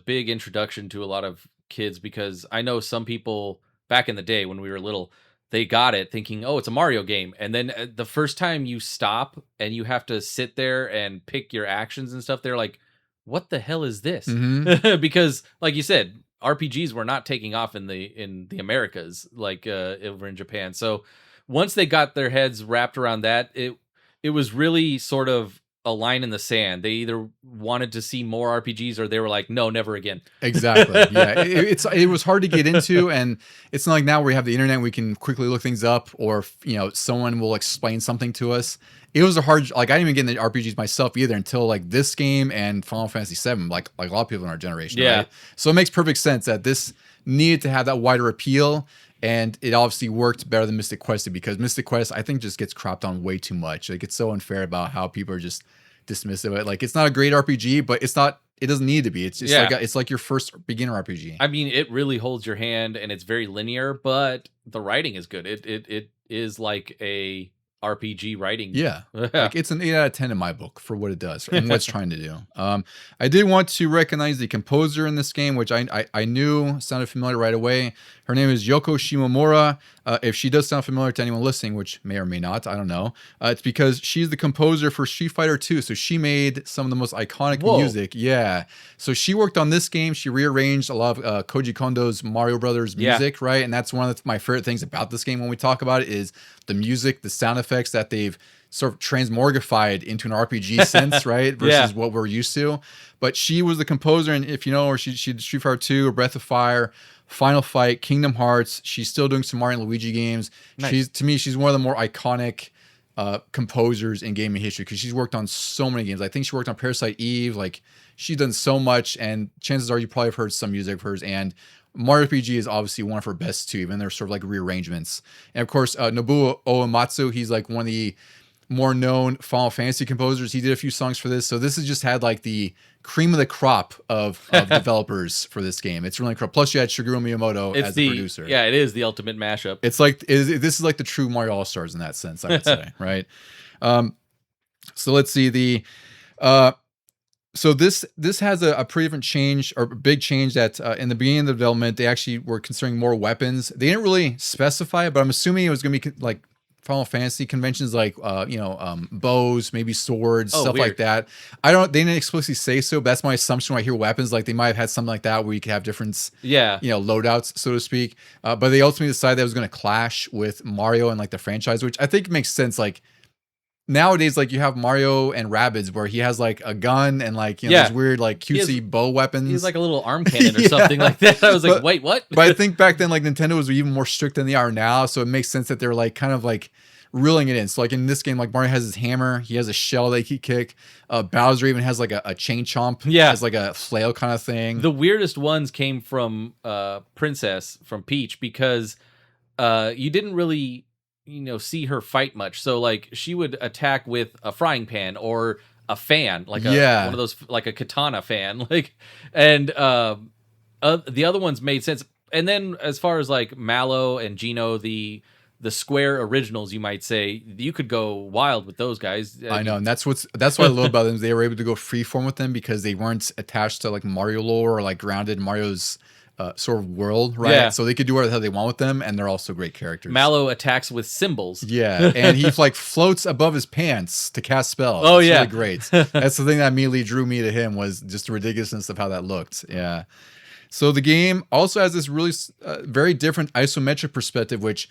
big introduction to a lot of kids, because I know some people back in the day when we were little, they got it thinking, oh, it's a Mario game. And then the first time you stop and you have to sit there and pick your actions and stuff, they're like, what the hell is this? Mhm. Because like you said, RPGs were not taking off in the Americas, like over in Japan. So once they got their heads wrapped around that, it was really sort of a line in the sand. They either wanted to see more RPGs or they were like, no, never again. Exactly. Yeah. It was hard to get into, and it's not like now we have the internet, we can quickly look things up, or someone will explain something to us. It was a hard, like I didn't even get into RPGs myself either until like this game and Final Fantasy VII, like a lot of people in our generation. Yeah. Right? So it makes perfect sense that this needed to have that wider appeal. And it obviously worked better than Mystic Quest did, because Mystic Quest, I think, just gets cropped on way too much. Like, it's so unfair about how people are just dismissive of it. Like, it's not a great RPG, but it doesn't need to be. It's just it's like your first beginner RPG. I mean, it really holds your hand and it's very linear, but the writing is good. It is like a RPG writing. Yeah. Like, it's an 8 out of 10 in my book for what it does and what it's trying to do. I did want to recognize the composer in this game, which I knew sounded familiar right away. Her name is Yoko Shimomura. If she does sound familiar to anyone listening, which may or may not, I don't know, it's because she's the composer for Street Fighter 2. So she made some of the most iconic music. Yeah. So she worked on this game. She rearranged a lot of Koji Kondo's Mario Brothers music, right? And that's one of my favorite things about this game when we talk about it is the music, the sound effects that they've sort of transmorgified into an RPG sense, right? Versus what we're used to. But she was the composer, and if you know her, she did Street Fighter 2, Breath of Fire, Final Fight, Kingdom Hearts. She's still doing some Mario and Luigi games. Nice. To me, she's one of the more iconic composers in gaming history, because she's worked on so many games. I think she worked on Parasite Eve. Like, she's done so much, and chances are you probably have heard some music of hers. And Mario RPG is obviously one of her best too, even they're sort of like rearrangements. And of course, Nobuo Uematsu, he's like one of the more known Final Fantasy composers. He did a few songs for this. So this has just had like the cream of the crop of developers for this game. It's really incredible. Plus you had Shigeru Miyamoto as the producer. Yeah, it is the ultimate mashup. It's like, this is like the true Mario All-Stars in that sense, I would say, right? So let's see so this has a pretty different change, or big change, that in the beginning of the development, they actually were considering more weapons. They didn't really specify it, but I'm assuming it was going to be like Final Fantasy conventions, like bows, maybe swords, stuff weird. like that. They didn't explicitly say so, but that's my assumption when I hear weapons. Like, they might have had something like that where you could have different loadouts, so to speak. But they ultimately decided that it was going to clash with Mario and like the franchise, which I think makes sense. Like, nowadays, like, you have Mario and Rabbids where he has like a gun and like these weird like cutesy bow weapons. He's like a little arm cannon or something like that. I was like, wait, what? But I think back then, like, Nintendo was even more strict than they are now, so it makes sense that they're like kind of like reeling it in. So like in this game, like, Mario has his hammer, he has a shell that he can kick. Bowser even has like a chain chomp, has like a flail kind of thing. The weirdest ones came from Princess, from Peach, because you didn't really see her fight much. So like, she would attack with a frying pan or a fan, like one of those, like a katana fan, like, and the other ones made sense. And then as far as like Mallow and Gino, the Square originals, you might say, you could go wild with those guys. I know, and that's what I love about them. They were able to go freeform with them because they weren't attached to like Mario lore or like grounded in Mario's sort of world, right? Yeah. So they could do whatever the hell they want with them, and they're also great characters. Mallow attacks with symbols. Yeah, and he like floats above his pants to cast spells. Oh, it's yeah, really great. That's the thing that immediately drew me to him, was just the ridiculousness of how that looked. Yeah. So the game also has this really very different isometric perspective, which,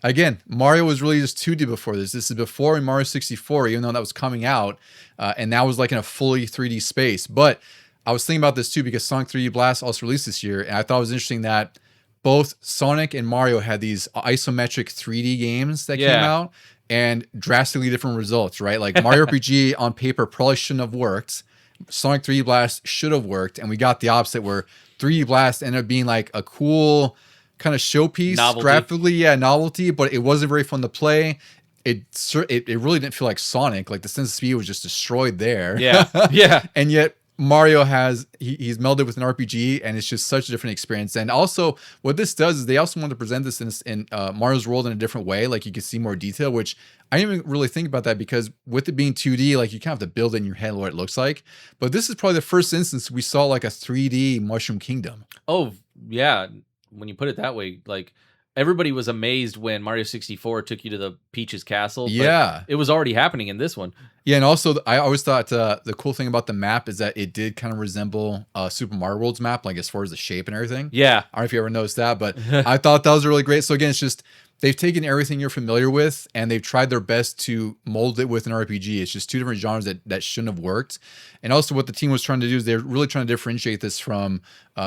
again, Mario was really just 2D before this. This is before Mario 64, even though that was coming out, and that was like in a fully 3D space. But I was thinking about this too, because Sonic 3D Blast also released this year, and I thought it was interesting that both Sonic and Mario had these isometric 3D games that came out, and drastically different results, right? Like, Mario RPG on paper probably shouldn't have worked. Sonic 3D Blast should have worked, and we got the opposite, where 3D Blast ended up being like a cool kind of showpiece, graphically, novelty, but it wasn't very fun to play. It really didn't feel like Sonic. Like, the sense of speed was just destroyed there. Yeah. And yet Mario has he's melded with an RPG, and it's just such a different experience. And also, what this does is they also want to present this in Mario's world in a different way, like you can see more detail. Which I didn't even really think about that because with it being 2D, like you kind of have to build it in your head what it looks like. But this is probably the first instance we saw like a 3D Mushroom Kingdom. Oh yeah, when you put it that way, like everybody was amazed when Mario 64 took you to the Peach's castle. But Yeah. it was already happening in this one. Yeah, and also I always thought the cool thing about the map is that it did kind of resemble Super Mario World's map, like as far as the shape and everything. Yeah. I don't know if you ever noticed that, but I thought that was really great. So again, it's just they've taken everything you're familiar with and they've tried their best to mold it with an RPG. It's just two different genres that shouldn't have worked. And also what the team was trying to do is they're really trying to differentiate this from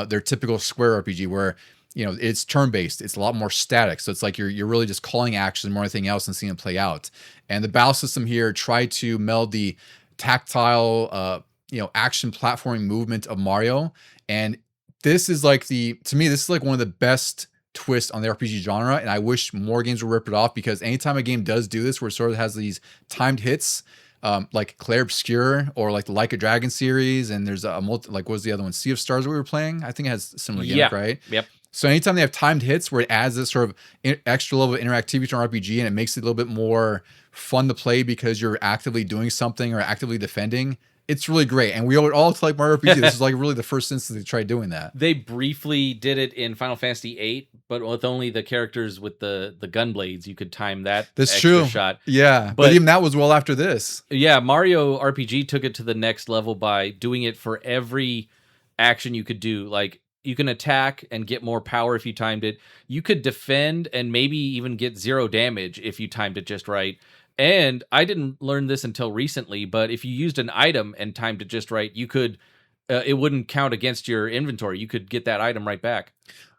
their typical Square RPG where it's turn-based. It's a lot more static. So it's like you're really just calling action more than anything else and seeing it play out. And the battle system here tried to meld the tactile, action platforming movement of Mario. And this is like to me, this is like one of the best twists on the RPG genre. And I wish more games would rip it off because anytime a game does do this, where it sort of has these timed hits, like Clair Obscure or like the Like a Dragon series, and there's what was the other one? Sea of Stars we were playing. I think it has similar gimmick, right? Yep. So anytime they have timed hits where it adds this sort of extra level of interactivity to an RPG and it makes it a little bit more fun to play because you're actively doing something or actively defending, it's really great. And we owe it all to like Mario RPG. This is like really the first instance they tried doing that. They briefly did it in Final Fantasy VIII, but with only the characters with the gun blades, you could time that That's true. shot. Yeah, but even that was well after this. Yeah, Mario RPG took it to the next level by doing it for every action you could do. Like, you can attack and get more power if you timed it. You could defend and maybe even get 0 damage if you timed it just right. And I didn't learn this until recently, but if you used an item and timed it just right, you could, it wouldn't count against your inventory. You could get that item right back.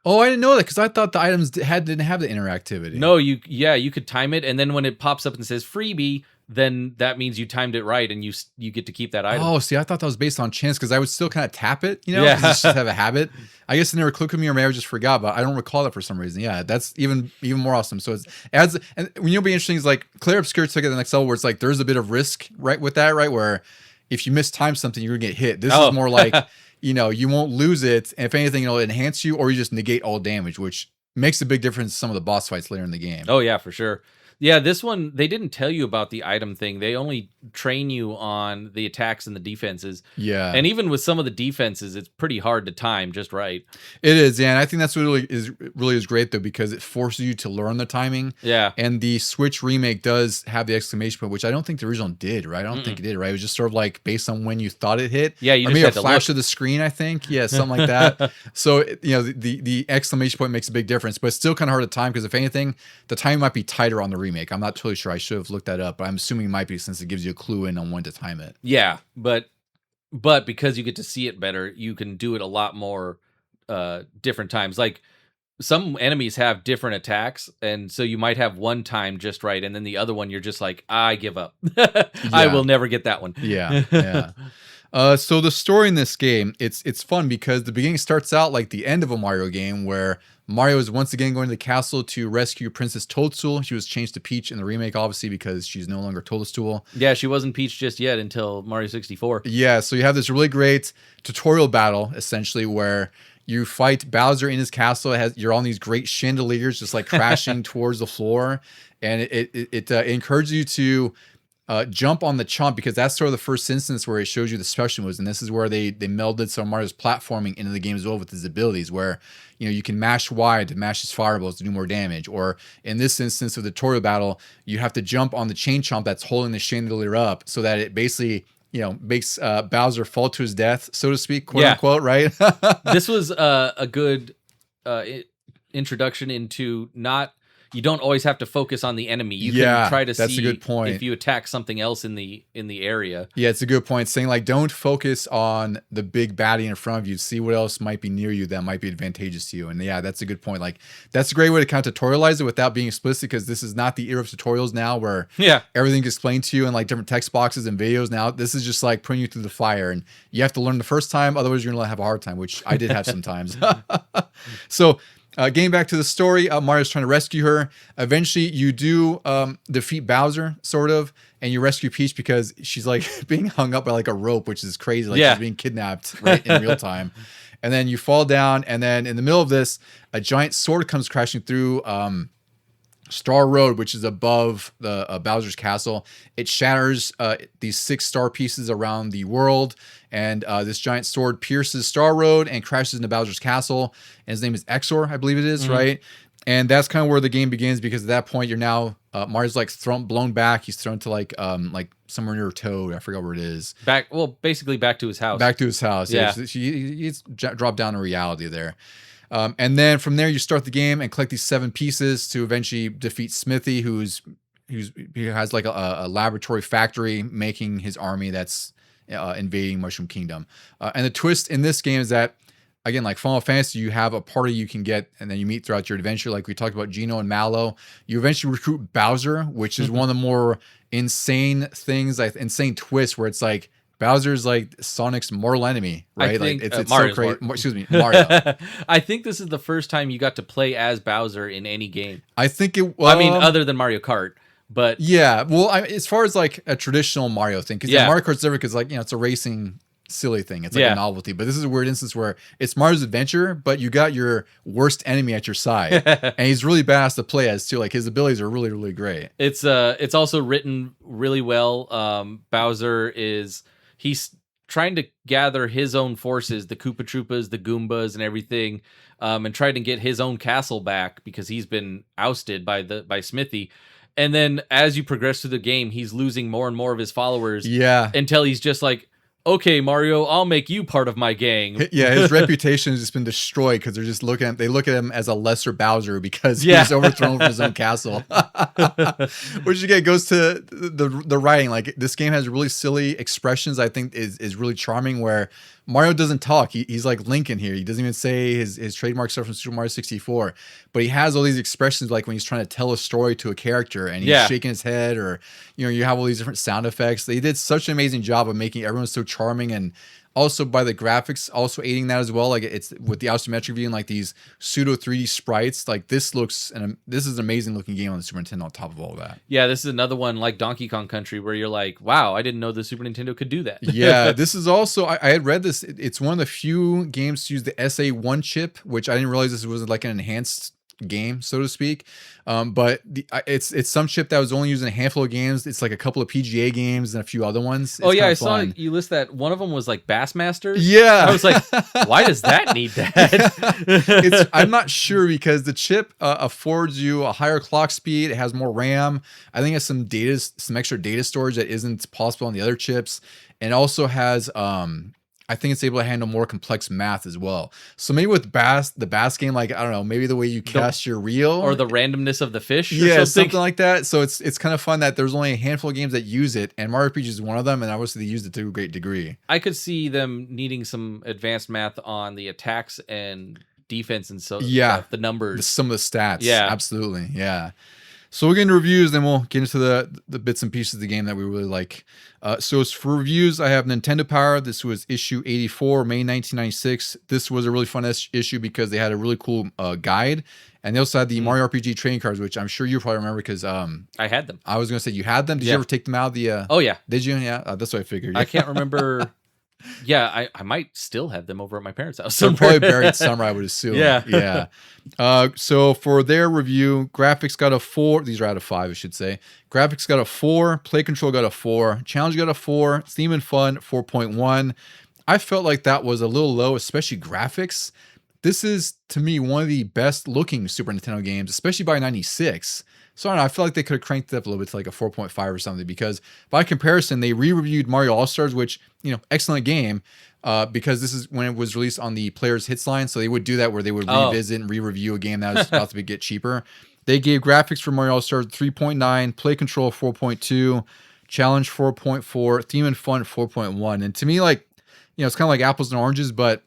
Oh, I didn't know that because I thought the items didn't have the interactivity. No, you could time it, and then when it pops up and says freebie, then that means you timed it right, and you get to keep that item. Oh, see, I thought that was based on chance because I would still kind of tap it, Yeah. 'cause it's just have a habit. I guess it never clicked with me, or maybe I just forgot, but I don't recall that for some reason. Yeah, that's even more awesome. So it adds, and when you'll be interesting is like Clair Obscure took it to the next level where it's like there's a bit of risk right with that, right? Where if you mistime something, you're gonna get hit. This is more like you won't lose it. And if anything, it'll enhance you, or you just negate all damage, which makes a big difference in some of the boss fights later in the game. Oh yeah, for sure. Yeah, this one, they didn't tell you about the item thing. They only train you on the attacks and the defenses. Yeah. And even with some of the defenses, it's pretty hard to time just right. It is, yeah. And I think that's what really is great, though, because it forces you to learn the timing. Yeah. And the Switch remake does have the exclamation point, which I don't think the original did, right? I don't think it did, right? It was just sort of like based on when you thought it hit. Yeah, you or just maybe had a to flash look. of the screen, I think. Yeah, something like that. So, the exclamation point makes a big difference, but it's still kind of hard to time because if anything, the timing might be tighter on the remake. I'm not totally sure. I should have looked that up, but I'm assuming it might be since it gives you a clue in on when to time it. Yeah, but because you get to see it better, you can do it a lot more different times. Like some enemies have different attacks, and so you might have one time just right, and then the other one you're just like, I give up. I will never get that one. Yeah, yeah. So the story in this game, it's fun because the beginning starts out like the end of a Mario game where Mario is once again going to the castle to rescue Princess Toadstool. She was changed to Peach in the remake, obviously, because she's no longer Toadstool. Yeah, she wasn't Peach just yet until Mario 64. Yeah, so you have this really great tutorial battle, essentially, where you fight Bowser in his castle. You're on these great chandeliers just like crashing towards the floor. And it encourages you to jump on the chomp because that's sort of the first instance where it shows you the special moves, and this is where they melded some of Mario's platforming into the game as well with his abilities, where you can mash Y to mash his fireballs to do more damage, or in this instance of the tutorial battle, you have to jump on the chain chomp that's holding the chandelier up so that it basically makes Bowser fall to his death, so to speak, quote unquote, right? This was a good introduction into you don't always have to focus on the enemy. You can try to see a good point. if you attack something else in the area. Yeah, it's a good point. Saying like, don't focus on the big baddie in front of you. See what else might be near you that might be advantageous to you. And yeah, that's a good point. Like, that's a great way to kind of tutorialize it without being explicit, because this is not the era of tutorials now where everything gets explained to you in like different text boxes and videos. Now this is just like putting you through the fire, and you have to learn the first time. Otherwise, you're gonna have a hard time, which I did have sometimes. So Getting back to the story, Mario's trying to rescue her. Eventually, you do defeat Bowser, sort of, and you rescue Peach because she's like being hung up by like a rope, which is crazy. Like she's being kidnapped right in real time. And then you fall down, and then in the middle of this, a giant sword comes crashing through Star Road, which is above the Bowser's castle. It shatters these 6 star pieces around the world, and this giant sword pierces Star Road and crashes into Bowser's castle. And his name is Exor, I believe it is, right? And that's kind of where the game begins, because at that point you're now Mario's like blown back. He's thrown to like somewhere near Toad. I forgot where it is. Basically back to his house. Back to his house. Yeah. He's dropped down to reality there. And then from there, you start the game and collect these 7 pieces to eventually defeat Smithy, he has like a laboratory factory making his army that's invading Mushroom Kingdom. And the twist in this game is that, again, like Final Fantasy, you have a party you can get, and then you meet throughout your adventure. Like we talked about Geno and Mallow. You eventually recruit Bowser, which is one of the more insane things, like insane twists, where it's like, Bowser's like Sonic's mortal enemy, right? Think, like it's so crazy. Excuse me, Mario. I think this is the first time you got to play as Bowser in any game. I think it. I mean, other than Mario Kart, but yeah. Well, as far as like a traditional Mario thing, because Mario Kart's different, because like it's a racing silly thing. It's like a novelty. But this is a weird instance where it's Mario's adventure, but you got your worst enemy at your side, and he's really badass to play as too. Like his abilities are really, really great. It's also written really well. Bowser he's trying to gather his own forces, the Koopa Troopas, the Goombas, and everything, and trying to get his own castle back because he's been ousted by Smithy. And then as you progress through the game, he's losing more and more of his followers. Yeah. Until he's just like, okay, Mario, I'll make you part of my gang. Yeah, his reputation has just been destroyed because they look at him as a lesser Bowser because he was overthrown from his own castle. Which again goes to the writing. Like this game has really silly expressions. I think is really charming. Where Mario doesn't talk. He's like Lincoln here. He doesn't even say his trademark stuff from Super Mario 64. But he has all these expressions like when he's trying to tell a story to a character and he's shaking his head, or you have all these different sound effects. They did such an amazing job of making everyone so charming, and also by the graphics also aiding that as well. Like it's with the isometric view and like these pseudo 3D sprites. Like this is an amazing looking game on the Super Nintendo on top of all that. Yeah, this is another one like Donkey Kong Country where you're like, wow, I didn't know the Super Nintendo could do that. Yeah, this is also, I had read this. It's one of the few games to use the SA1 chip, which I didn't realize this was like an enhanced game, so to speak. But it's some chip that was only used in a handful of games. It's like a couple of PGA games and a few other ones. It's I saw you list that. One of them was like Bassmasters. Yeah. I was like, why does that need that? I'm not sure, because the chip affords you a higher clock speed. It has more RAM. I think it has some extra data storage that isn't possible on the other chips. And also has I think it's able to handle more complex math as well. So maybe with the Bass game, like, I don't know, maybe the way you cast your reel. Or the randomness of the fish. Yeah, something like that. So it's kind of fun that there's only a handful of games that use it, and Mario RPG is one of them, and obviously they used it to a great degree. I could see them needing some advanced math on the attacks and defense and so the numbers. Some of the stats. Yeah. Absolutely. Yeah. So we'll get into reviews, then we'll get into the bits and pieces of the game that we really like. So as for reviews, I have Nintendo Power. This was issue 84, May 1996. This was a really fun issue because they had a really cool guide. And they also had the Mario RPG trading cards, which I'm sure you probably remember because I had them. I was going to say, you had them? Did you ever take them out of the... Oh, yeah. Did you? Yeah, that's what I figured. I can't remember... Yeah, I might still have them over at my parents' house. They're probably buried somewhere, I would assume. Yeah. So for their review, graphics got a 4. These are out of 5, I should say. Graphics got a 4. Play control got a 4. Challenge got a 4. Theme and fun, 4.1. I felt like that was a little low, especially graphics. This is, to me, one of the best looking Super Nintendo games, especially by 96. So I don't know, I feel like they could have cranked it up a little bit to like a 4.5 or something, because by comparison, they re-reviewed Mario All-Stars, which, excellent game, because this is when it was released on the Players Hits line. So they would do that where they would revisit and re-review a game that was about to get cheaper. They gave graphics for Mario All-Stars 3.9, play control 4.2, challenge 4.4, theme and fun 4.1. And to me, like, it's kind of like apples and oranges, but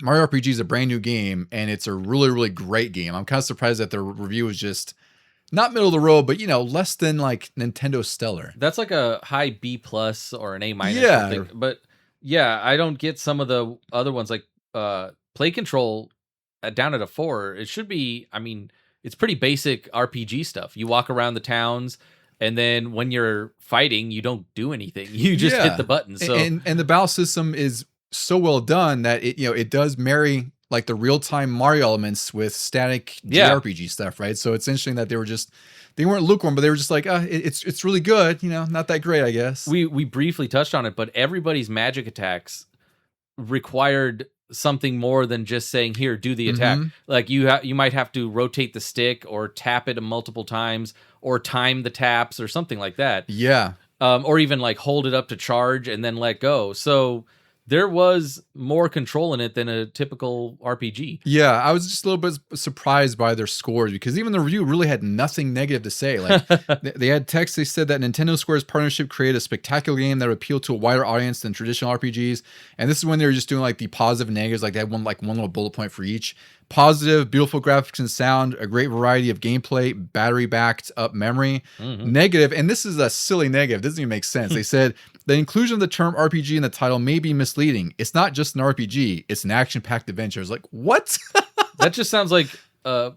Mario RPG is a brand new game, and it's a really, really great game. I'm kind of surprised that the review is just not middle of the road, but less than like Nintendo Stellar. That's like a high B+ or an A-. Yeah. But yeah, I don't get some of the other ones like Play Control. down at a 4, it should be. I mean, it's pretty basic RPG stuff. You walk around the towns, and then when you're fighting, you don't do anything. You just hit the buttons. So and the battle system is so well done that it does marry like the real time Mario elements with static JRPG stuff, right? So it's interesting that they weren't lukewarm, but they were just like, it's really good, not that great, I guess. We briefly touched on it, but everybody's magic attacks required something more than just saying, here, do the attack. Like you might have to rotate the stick or tap it multiple times or time the taps or something like that. Yeah. Or even like hold it up to charge and then let go. So there was more control in it than a typical RPG. Yeah, I was just a little bit surprised by their scores because even the review really had nothing negative to say. Like they had text. They said that Nintendo Square's partnership created a spectacular game that would appeal to a wider audience than traditional RPGs. And this is when they were just doing like the positive and negatives. Like they had one little bullet point for each. Positive, beautiful graphics and sound, a great variety of gameplay, battery-backed up memory. Negative, and this is a silly negative. This doesn't even make sense. They said, the inclusion of the term RPG in the title may be misleading. It's not just an RPG. It's an action-packed adventure. It's like, what? That just sounds like a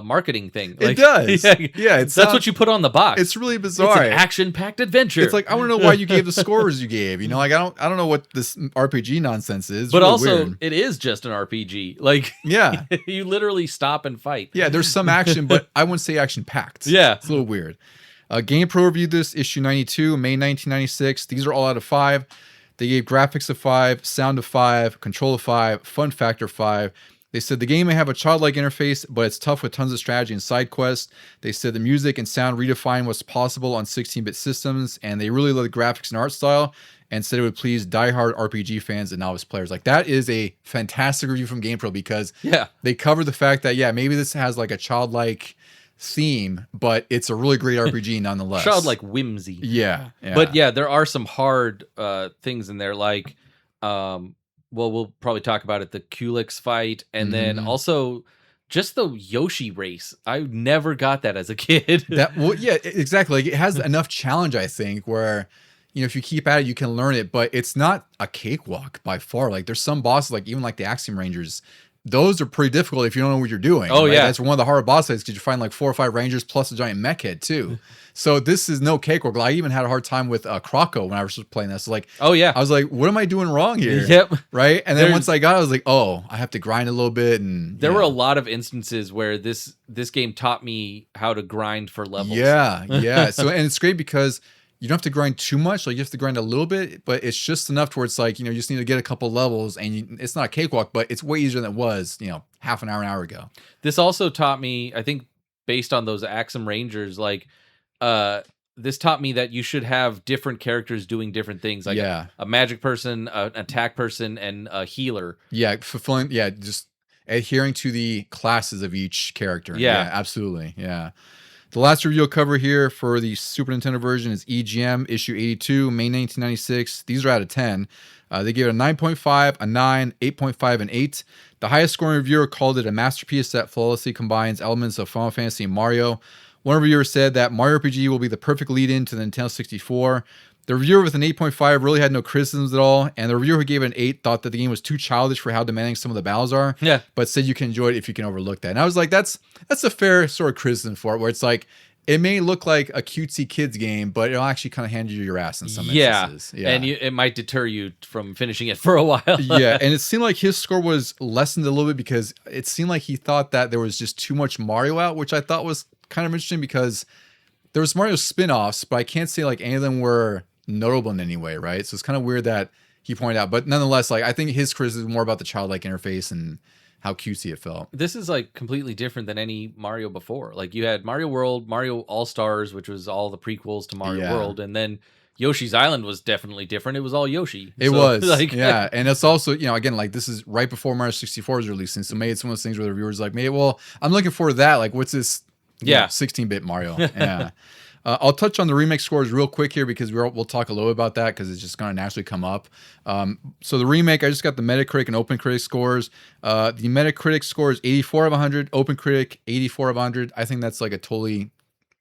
marketing thing. Like, it does. Yeah, that's what you put on the box. It's really bizarre. It's an action-packed adventure. It's like, I want to know why you gave the scores you gave. Like I don't know what this RPG nonsense is. It's but really also, weird. It is just an RPG. Like, yeah, you literally stop and fight. Yeah, there's some action, but I wouldn't say action-packed. Yeah, it's a little weird. GamePro reviewed this, issue 92, May 1996. These are all out of 5. They gave graphics a 5, sound a 5, control a 5, fun factor 5. They said the game may have a childlike interface, but it's tough with tons of strategy and side quests. They said the music and sound redefine what's possible on 16-bit systems, and they really love the graphics and art style, and said it would please diehard RPG fans and novice players. Like, that is a fantastic review from GamePro because they covered the fact that, maybe this has like a childlike theme, but it's a really great RPG nonetheless. Childlike whimsy. Yeah. But there are some hard things in there, like we'll probably talk about it, the Kulix fight, and then also just the Yoshi race. I never got that as a kid. Exactly. Like, it has enough challenge, I think, where if you keep at it, you can learn it, but it's not a cakewalk by far. Like, there's some bosses, like even like the Axiom Rangers, those are pretty difficult if you don't know what you're doing. Oh, right? yeah. That's one of the hard boss fights because you find like 4 or 5 Rangers plus a giant mech head too. So this is no cakewalk. I even had a hard time with Croco when I was playing this. Like, oh yeah, I was like, what am I doing wrong here? Yep. Right. And then once I got it, I was like, oh, I have to grind a little bit. And there were a lot of instances where this game taught me how to grind for levels. Yeah. So, and it's great because you don't have to grind too much. Like, you have to grind a little bit, but it's just enough to where it's like, you just need to get a couple levels, and it's not a cakewalk, but it's way easier than it was, half an hour ago. This also taught me, I think, based on those Axiom Rangers, like, this taught me that you should have different characters doing different things, like a magic person, an attack person, and a healer. Yeah, fulfilling. Yeah, just adhering to the classes of each character. Yeah, absolutely. Yeah. The last review I'll cover here for the Super Nintendo version is EGM, issue 82, May 1996. These are out of 10. They gave it a 9.5, a 9, 8.5, and 8. The highest scoring reviewer called it a masterpiece that flawlessly combines elements of Final Fantasy and Mario. One reviewer said that Mario RPG will be the perfect lead-in to the Nintendo 64. The reviewer with an 8.5 really had no criticisms at all, and the reviewer who gave it an 8 thought that the game was too childish for how demanding some of the battles are, but said you can enjoy it if you can overlook that. And I was like, that's a fair sort of criticism for it, where it's like, it may look like a cutesy kids game, but it'll actually kind of hand you your ass in some instances. Yeah, and it might deter you from finishing it for a while. Yeah, and it seemed like his score was lessened a little bit because it seemed like he thought that there was just too much Mario out, which I thought was kind of interesting because there was Mario spin-offs, but I can't say like any of them were notable in any way, right? So it's kind of weird that he pointed out, but nonetheless, like, I think his criticism is more about the childlike interface and how cutesy it felt. This is like completely different than any Mario before. Like, you had Mario World, Mario All-Stars, which was all the prequels to Mario World, and then Yoshi's Island was definitely different. It was all Yoshi. It was, like, and it's also, again, like, this is right before Mario 64 was releasing, so maybe it's one of those things where the reviewers like, maybe, well, I'm looking forward to that. Like, what's this 16-bit Mario? Yeah. I'll touch on the remake scores real quick here because we'll talk a little bit about that because it's just going to naturally come up. So the remake, I just got the Metacritic and OpenCritic scores. The Metacritic score is 84 of 100, OpenCritic 84 of 100. I think that's like a totally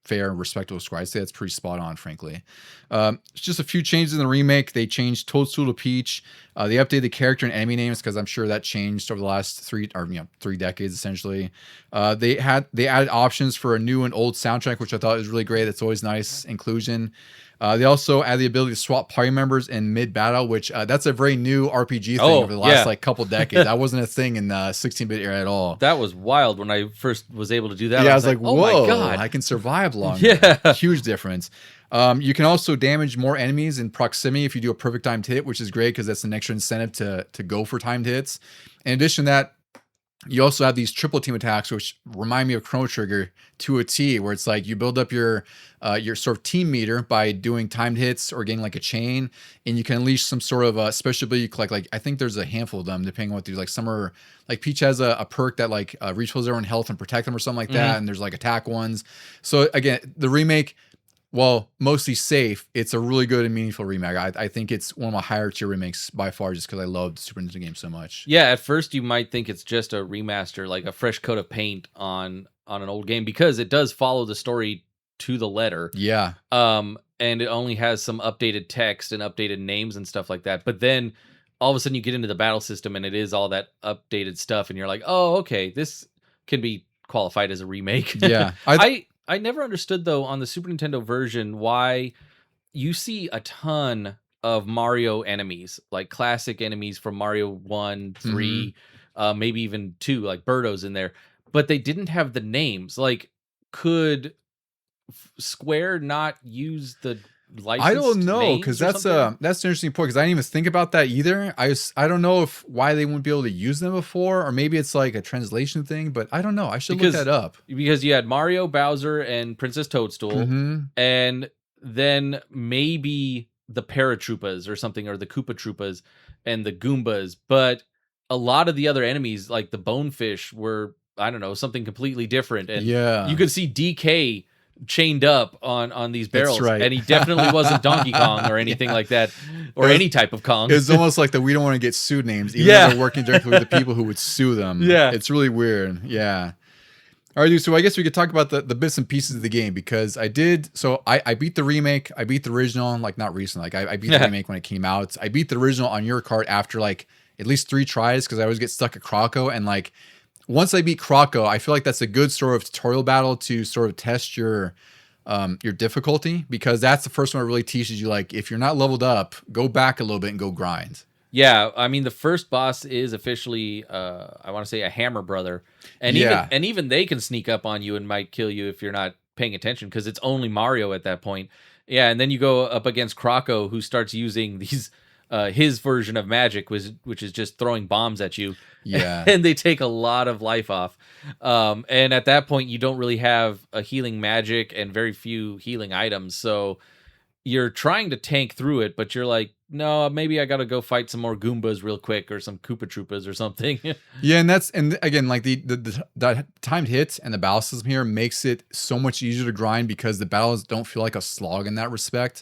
fair and respectable score. I'd say that's pretty spot on, frankly. It's just a few changes in the remake. They changed Toadstool to Peach. They updated the character and enemy names because I'm sure that changed over the last 3 decades essentially. They added options for a new and old soundtrack, which I thought was really great. That's always nice inclusion. They also add the ability to swap party members in mid-battle, which that's a very new RPG thing over the last like couple decades. That wasn't a thing in the 16-bit era at all. That was wild when I first was able to do that. Yeah, I was like, whoa, oh my God. I can survive longer. Yeah. Huge difference. You can also damage more enemies in proximity if you do a perfect timed hit, which is great because that's an extra incentive to go for timed hits. In addition to that, you also have these triple team attacks, which remind me of Chrono Trigger to a T, where it's like you build up your sort of team meter by doing timed hits or getting like a chain, and you can unleash some sort of special ability. Like I think there's a handful of them, depending on what they do. Like some are like Peach has a perk that like refills everyone health and protect them or something like that, and there's like attack ones. So again, the remake, while mostly safe, it's a really good and meaningful remake. I think it's one of my higher tier remakes by far, just because I love the Super Nintendo game so much. Yeah, at first you might think it's just a remaster, like a fresh coat of paint on an old game, because it does follow the story to the letter. Yeah. And it only has some updated text and updated names and stuff like that. But then all of a sudden you get into the battle system and it is all that updated stuff, and you're like, oh, okay, this can be qualified as a remake. Yeah. I never understood, though, on the Super Nintendo version, why you see a ton of Mario enemies, like classic enemies from Mario 1, 3, maybe even 2, like Birdo's in there, but they didn't have the names. Like, could Square not use the licensed I don't know, names because or that's something? an interesting point, because I didn't even think about that either. I don't know why they wouldn't be able to use them before, or maybe it's like a translation thing, but I don't know. I should look that up. Because you had Mario, Bowser, and Princess Toadstool, and then maybe the Paratroopas or something, or the Koopa Troopas and the Goombas, but a lot of the other enemies, like the Bonefish, were, I don't know, something completely different. And you could see DK chained up on these barrels, right. and he definitely wasn't Donkey Kong or anything like that, or any type of Kong. It's almost like that we don't want to get sued names, even though they're working directly with the people who would sue them. Yeah, it's really weird. Yeah. All right, dude. So I guess we could talk about the bits and pieces of the game, because I did. So I beat the remake. I beat the original, like not recently. Like I beat the remake when it came out. I beat the original on your cart after like at least 3 tries, because I always get stuck at Croco, and like once I beat Croco, I feel like that's a good sort of tutorial battle to sort of test your difficulty, because that's the first one that really teaches you, like, if you're not leveled up, go back a little bit and go grind. Yeah, I mean, the first boss is officially, I want to say, a Hammer Brother, and even they can sneak up on you and might kill you if you're not paying attention, because it's only Mario at that point. Yeah, and then you go up against Croco, who starts using these his version of magic, which is just throwing bombs at you. Yeah, and they take a lot of life off. And at that point, you don't really have a healing magic and very few healing items, so you're trying to tank through it, but you're like, no, maybe I gotta go fight some more Goombas real quick, or some Koopa Troopas or something. Yeah, and again, like the timed hits and the battle system here makes it so much easier to grind, because the battles don't feel like a slog in that respect.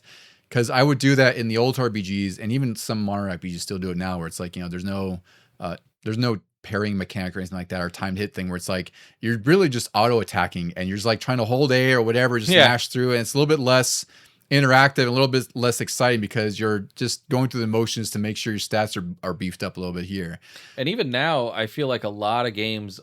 Because I would do that in the old RPGs, and even some modern RPGs still do it now, where it's like, there's no parrying mechanic or anything like that, or timed hit thing, where it's like you're really just auto attacking and you're just like trying to hold A or whatever, just smash through, and it's a little bit less interactive and a little bit less exciting, because you're just going through the motions to make sure your stats are beefed up a little bit here. And even now, I feel like a lot of games,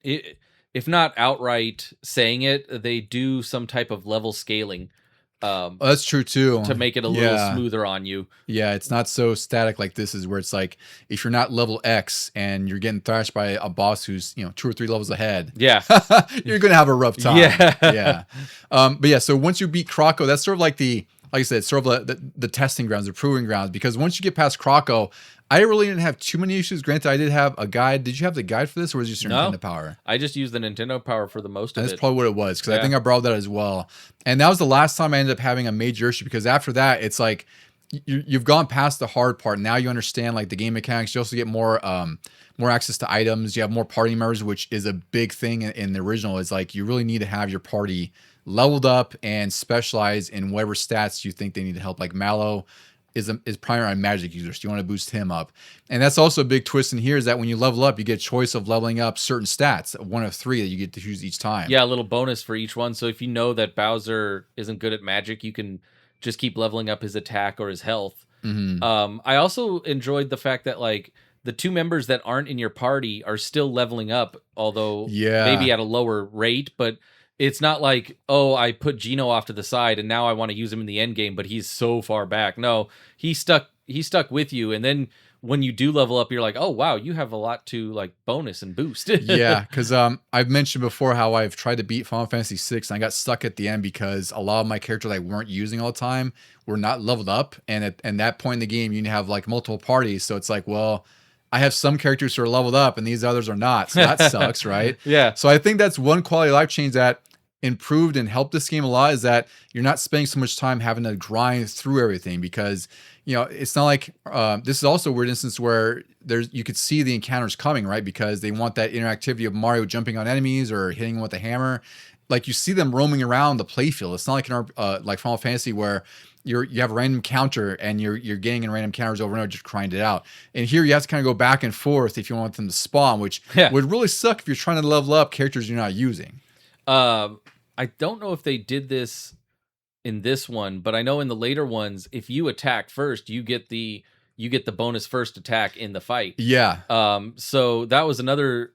if not outright saying it, they do some type of level scaling. That's true too, to make it a little smoother on you. Yeah, it's not so static like this is, where it's like if you're not level X and you're getting thrashed by a boss who's 2 or 3 levels ahead, you're gonna have a rough time. Yeah. But yeah, so once you beat Croco, that's sort of like like I said, sort of the testing grounds, the proving grounds, because once you get past Croco, I really didn't have too many issues. Granted, I did have a guide. Did you have the guide for this, or was it just your Nintendo Power? I just used the Nintendo Power for the most of it. That's probably what it was, because I think I borrowed that as well. And that was the last time I ended up having a major issue, because after that, it's like you've gone past the hard part. Now you understand like the game mechanics. You also get more access to items. You have more party members, which is a big thing in the original. Is like you really need to have your party leveled up and specialized in whatever stats you think they need to help. Like Mallow is primarily a magic user, so you want to boost him up. And that's also a big twist in here is that when you level up, you get a choice of leveling up certain stats, one of 3 that you get to choose each time. Yeah, a little bonus for each one. So if you know that Bowser isn't good at magic, you can just keep leveling up his attack or his health. I also enjoyed the fact that like the 2 members that aren't in your party are still leveling up, although maybe at a lower rate, but it's not like, oh, I put Gino off to the side and now I want to use him in the end game, but he's so far back. No, he stuck with you, and then when you do level up, you're like, oh wow, you have a lot to like bonus and boost. Yeah, because I've mentioned before how I've tried to beat Final Fantasy VI and I got stuck at the end because a lot of my characters I weren't using all the time were not leveled up, and at that point in the game you have like multiple parties, so it's like, well, I have some characters who are leveled up and these others are not, so that sucks, right? Yeah. So I think that's one quality of life change that improved and helped this game a lot, is that you're not spending so much time having to grind through everything, because it's not like this is also a weird instance where you could see the encounters coming, right? Because they want that interactivity of Mario jumping on enemies or hitting them with a hammer. Like you see them roaming around the playfield. It's not like like Final Fantasy where you have a random counter and you're getting in random counters over and over, just grind it out. And here you have to kind of go back and forth if you want them to spawn, which would really suck if you're trying to level up characters you're not using. I don't know if they did this in this one, but I know in the later ones, if you attack first, you get the bonus first attack in the fight. Yeah. So that was another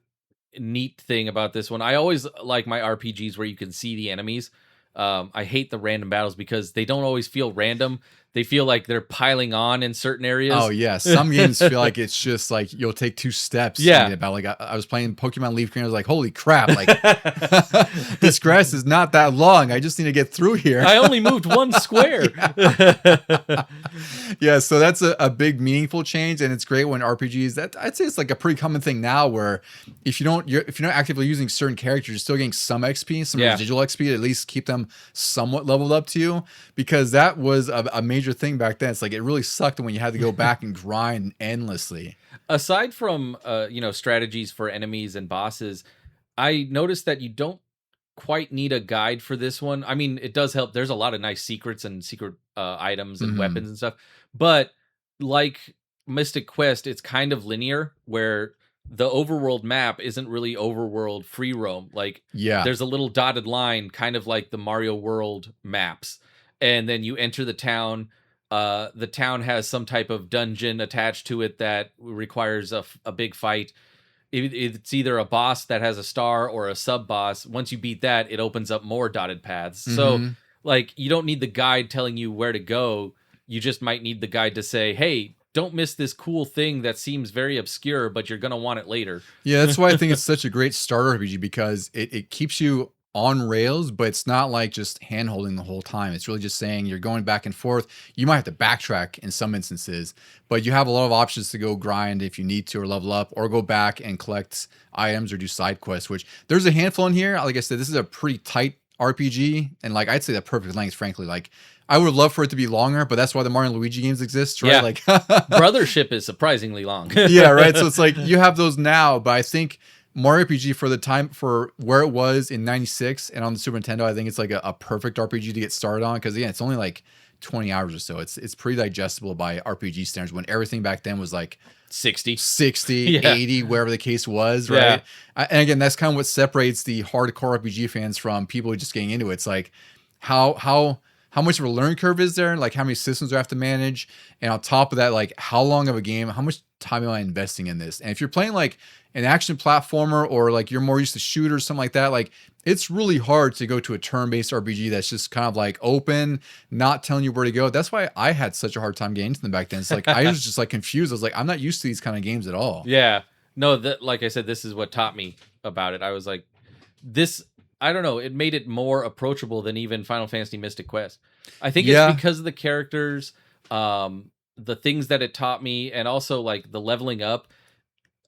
neat thing about this one. I always like my RPGs where you can see the enemies. I hate the random battles because they don't always feel random. They feel like they're piling on in certain areas. Oh yeah, some games feel like it's just like you'll take 2 steps. Yeah, about like I was playing Pokemon Leaf Green. I was like, holy crap! Like this grass is not that long. I just need to get through here. I only moved 1 square. Yeah, so that's a big meaningful change, and it's great when RPGs. That I'd say it's like a pretty common thing now, where if you're not actively using certain characters, you're still getting some XP, some residual XP to at least keep them somewhat leveled up to you, because that was a major thing back then. It's like it really sucked when you had to go back and grind endlessly. Aside from strategies for enemies and bosses, I noticed that you don't quite need a guide for this one. I mean, it does help. There's a lot of nice secrets and secret items and weapons and stuff, but like Mystic Quest, it's kind of linear, where the overworld map isn't really overworld free roam. Like, there's a little dotted line, kind of like the Mario World maps. And then you enter the town. The town has some type of dungeon attached to it that requires a big fight. It's either a boss that has a star or a sub boss. Once you beat that, it opens up more dotted paths. So, like, you don't need the guide telling you where to go. You just might need the guide to say, hey, don't miss this cool thing that seems very obscure, but you're going to want it later. Yeah, that's why I think it's such a great starter RPG, because it keeps you on rails, but it's not like just hand holding the whole time. It's really just saying you're going back and forth. You might have to backtrack in some instances, but you have a lot of options to go grind if you need to, or level up, or go back and collect items or do side quests, which there's a handful in here. Like I said, this is a pretty tight RPG, and like I'd say the perfect length, frankly. Like I would love for it to be longer, but that's why the Mario and Luigi games exist, right? Yeah. Like Brothership is surprisingly long. Yeah, right. So it's like you have those now, but I think Mario RPG for the time, for where it was in 96 and on the Super Nintendo, I think it's like a perfect RPG to get started on, because again, it's only like 20 hours or so. It's pretty digestible by RPG standards, when everything back then was like 60, 80, wherever the case was, right? And again, that's kind of what separates the hardcore RPG fans from people just getting into it. It's like how much of a learning curve is there? Like how many systems do I have to manage? And on top of that, like how long of a game, how much time am I investing in this? And if you're playing like an action platformer, or like you're more used to shooters, something like that, like it's really hard to go to a turn-based RPG that's just kind of like open, not telling you where to go. That's why I had such a hard time getting into them back then. It's like I was just like confused. I was like, I'm not used to these kind of games at all. Yeah. No, like I said, this is what taught me about it. I was like, this, I don't know, it made it more approachable than even Final Fantasy Mystic Quest. I think it's because of the characters, the things that it taught me, and also like the leveling up.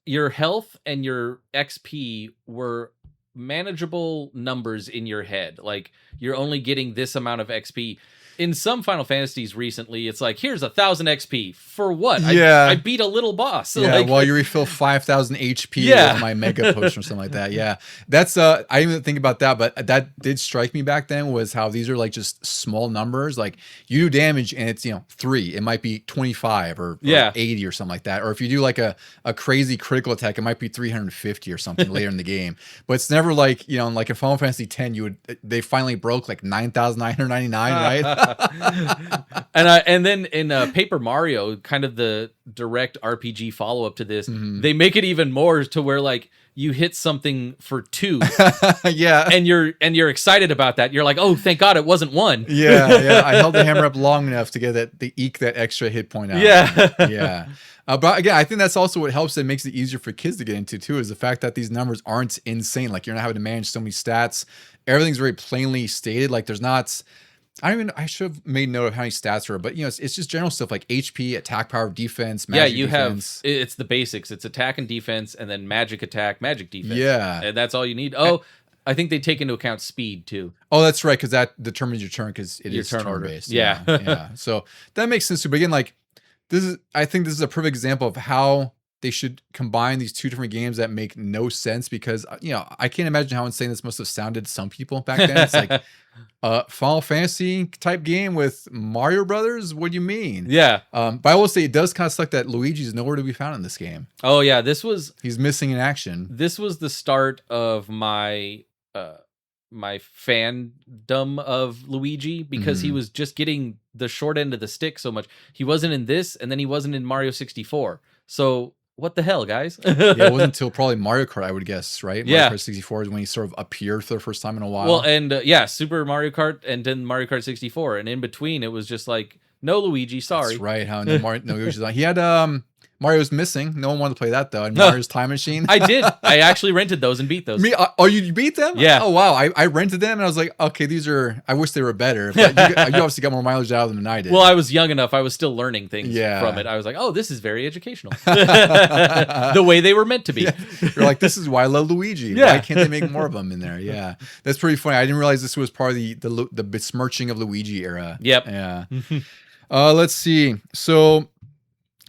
Your health and your XP were manageable numbers in your head. Like you're only getting this amount of XP. In some Final Fantasies recently, it's like, here's 1,000 XP. For what? Yeah. I beat a little boss. Yeah, like, while you refill 5,000 HP with my Mega Potion or something like that. Yeah. That's, I didn't even think about that, but that did strike me back then, was how these are like just small numbers. Like you do damage and it's, 3. It might be 25 or 80 or something like that. Or if you do like a crazy critical attack, it might be 350 or something later in the game. But it's never like, like in Final Fantasy X, they finally broke like 9,999, right? And then in Paper Mario, kind of the direct RPG follow up to this, they make it even more to where like you hit something for 2, and you're excited about that. You're like, oh, thank God it wasn't 1. Yeah. I held the hammer up long enough to get the eke that extra hit point out. Yeah. But again, I think that's also what helps. It makes it easier for kids to get into too, is the fact that these numbers aren't insane. Like you're not having to manage so many stats. Everything's very plainly stated. Like there's not. I should have made note of how many stats are, but it's just general stuff like HP, attack power, defense, magic defense. It's the basics. It's attack and defense, and then magic attack, magic defense. Yeah. And that's all you need. Oh, I think they take into account speed too. Oh, that's right, because that determines your turn, because it is turn order based. Yeah. So that makes sense too. But again, like I think this is a perfect example of how they should combine these two different games that make no sense, because I can't imagine how insane this must have sounded to some people back then. It's like Final Fantasy type game with Mario Brothers. What do you mean? Yeah. But I will say it does kind of suck that Luigi's nowhere to be found in this game. Oh yeah, he's missing in action. This was the start of my my fandom of Luigi, because he was just getting the short end of the stick so much. He wasn't in this, and then he wasn't in Mario 64. So what the hell, guys? Yeah, it wasn't until probably Mario Kart, I would guess, right? Yeah. Mario Kart 64 is when he sort of appeared for the first time in a while. Well, and Super Mario Kart, and then Mario Kart 64, and in between it was just like, no Luigi, sorry. That's right. How no Luigi's on. He had Mario's Missing. No one wanted to play that though. And Mario's Time Machine. I did. I actually rented those and beat those. Me? You beat them? Yeah. Oh wow. I rented them and I was like, okay, these are. I wish they were better. But you obviously got more mileage out of them than I did. Well, I was young enough. I was still learning things from it. I was like, oh, this is very educational. The way they were meant to be. Yeah. You're like, this is why I love Luigi. Yeah. Why can't they make more of them in there? Yeah. That's pretty funny. I didn't realize this was part of the besmirching of Luigi era. Yep. Yeah. Let's see. So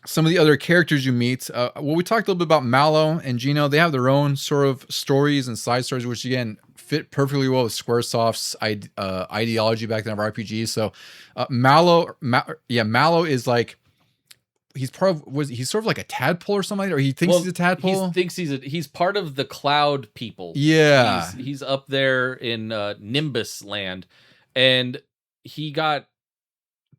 some of the other characters you meet, we talked a little bit about Mallow and Gino. They have their own sort of stories and side stories, which again fit perfectly well with Squaresoft's ideology back then of RPGs. So Mallow is like, he's sort of like a tadpole or something, or he thinks he's a tadpole. He thinks he's part of the cloud people. Yeah, he's up there in Nimbus land, and he got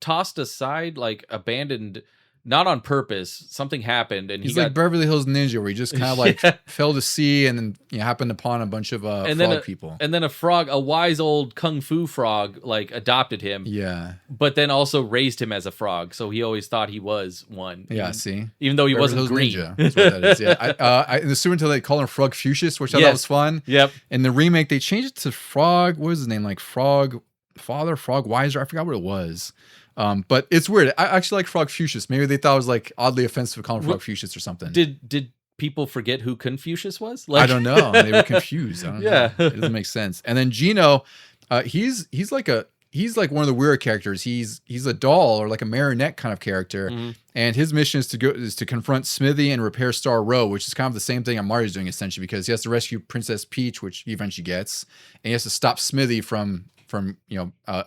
tossed aside, like abandoned. Not on purpose. Something happened, and he's like Beverly Hills Ninja, where he just kind of like fell to sea, and then happened upon a bunch of frog people. And then a wise old kung fu frog, like adopted him. Yeah, but then also raised him as a frog, so he always thought he was one. Yeah, even though he Beverly wasn't green. Ninja. That's what that is. Yeah, in the Super Nintendo they call him Frog Fuchsius, which I thought was fun. Yep. In the remake they changed it to Frog. What was his name? Like Frog Father, Frog Wiser. I forgot what it was. But it's weird. I actually like Frog Fuchsius. Maybe they thought it was like oddly offensive to call him Frog Fuchsius or something. Did people forget who Confucius was? I don't know. They were confused. I don't know. It doesn't make sense. And then Gino, he's like one of the weird characters. He's a doll or like a marionette kind of character. Mm-hmm. And his mission is to confront Smithy and repair Star Row, which is kind of the same thing Mario's doing essentially, because he has to rescue Princess Peach, which he eventually gets, and he has to stop Smithy from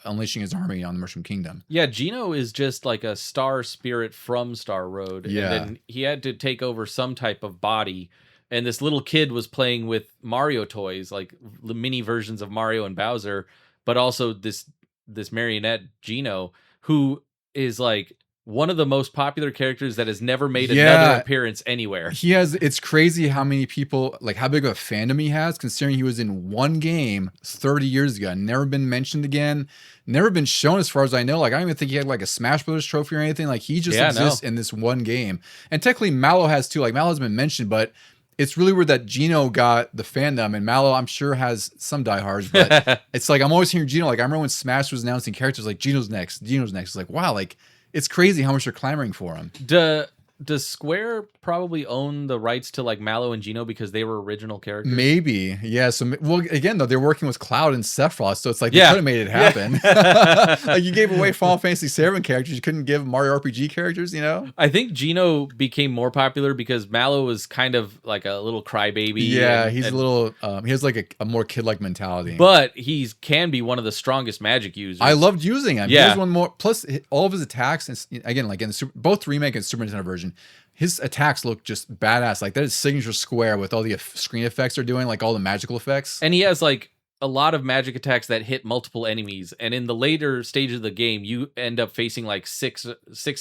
unleashing his army on the Mushroom Kingdom. Yeah, Gino is just like a star spirit from Star Road. Yeah. And then he had to take over some type of body. And this little kid was playing with Mario toys, like mini versions of Mario and Bowser, but also this marionette Gino, who is like one of the most popular characters that has never made another appearance anywhere. It's crazy how many people, like how big of a fandom he has, considering he was in one game 30 years ago, never been mentioned again, never been shown as far as I know. Like I don't even think he had like a Smash Brothers trophy or anything. Like he just exists in this one game. And technically Mallow has too. Like Mallow has been mentioned, but it's really weird that Gino got the fandom, and Mallow I'm sure has some diehards, but it's like I'm always hearing Gino. Like I remember when Smash was announcing characters like Gino's next. It's like, wow, like it's crazy how much they're clamoring for him. does Square probably own the rights to like Mallow and Gino because they were original characters? Maybe, yeah. So, well, again, though, they're working with Cloud and Sephiroth, so it's like they Yeah. could have made it happen. Yeah. Like you gave away Final Fantasy VII characters, you couldn't give Mario RPG characters, you know? I think Gino became more popular because Mallow was kind of like a little crybaby. Yeah, he's a little. He has like a more kid-like mentality. But he can be one of the strongest magic users. I loved using him. Yeah. He was one more. Plus, all of his attacks, and again, like in the both remake and Super Nintendo version, his attacks look just badass. Like that is signature Square with all the screen effects they're doing, like all the magical effects. And he has like a lot of magic attacks that hit multiple enemies. And in the later stage of the game, you end up facing like six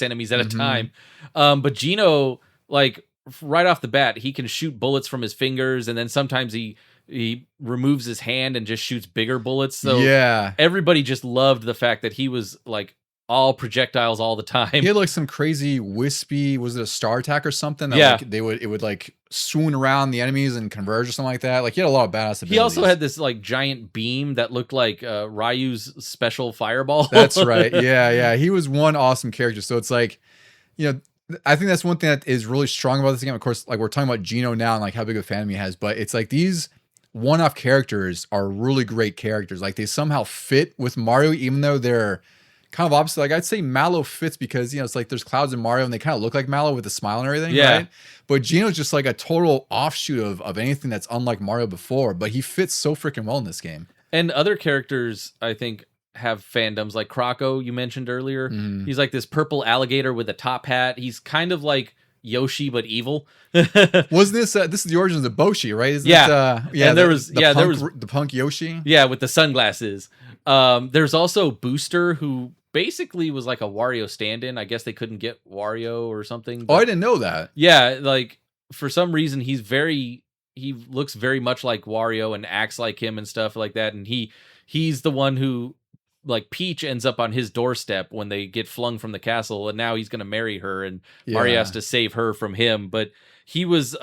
enemies at a time. But Gino, like right off the bat, he can shoot bullets from his fingers, and then sometimes he removes his hand and just shoots bigger bullets. So yeah, everybody just loved the fact that he was like all projectiles all the time. He had like some crazy wispy, was it a star attack or something? That, yeah. Like, it would like swoon around the enemies and converge or something like that. Like he had a lot of badass abilities. He also had this like giant beam that looked like Ryu's special fireball. That's right. Yeah. He was one awesome character. So it's like, you know, I think that's one thing that is really strong about this game. Of course, like we're talking about Gino now and like how big of a fan he has, but it's like these one-off characters are really great characters. Like they somehow fit with Mario, even though they're kind of opposite. Like I'd say Mallow fits because, you know, it's like there's Clouds and Mario and they kind of look like Mallow with a smile and everything, right? But Gino's just like a total offshoot of anything that's unlike Mario before, but he fits so freaking well in this game. And other characters, I think, have fandoms like Croco, you mentioned earlier. He's like this purple alligator with a top hat. He's kind of like Yoshi but evil. Wasn't this is the origins of Boshi, right? Isn't and there was the punk Yoshi. Yeah, with the sunglasses. There's also Booster, who basically was like a Wario stand-in. I guess they couldn't get Wario or something. Oh, I didn't know that. Yeah, like for some reason he looks very much like Wario and acts like him and stuff like that. And he's the one who, like, Peach ends up on his doorstep when they get flung from the castle, and now he's going to marry her, and Mario has to save her from him. But he was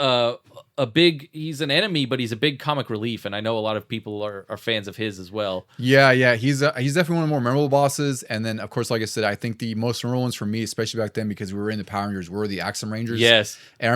he's an enemy, but he's a big comic relief, and I know a lot of people are fans of his as well. Yeah, he's definitely one of the more memorable bosses. And then, of course, like I said, I think the most memorable ones for me, especially back then, because we were in the Power Rangers, were the Axum Rangers. Yes. And I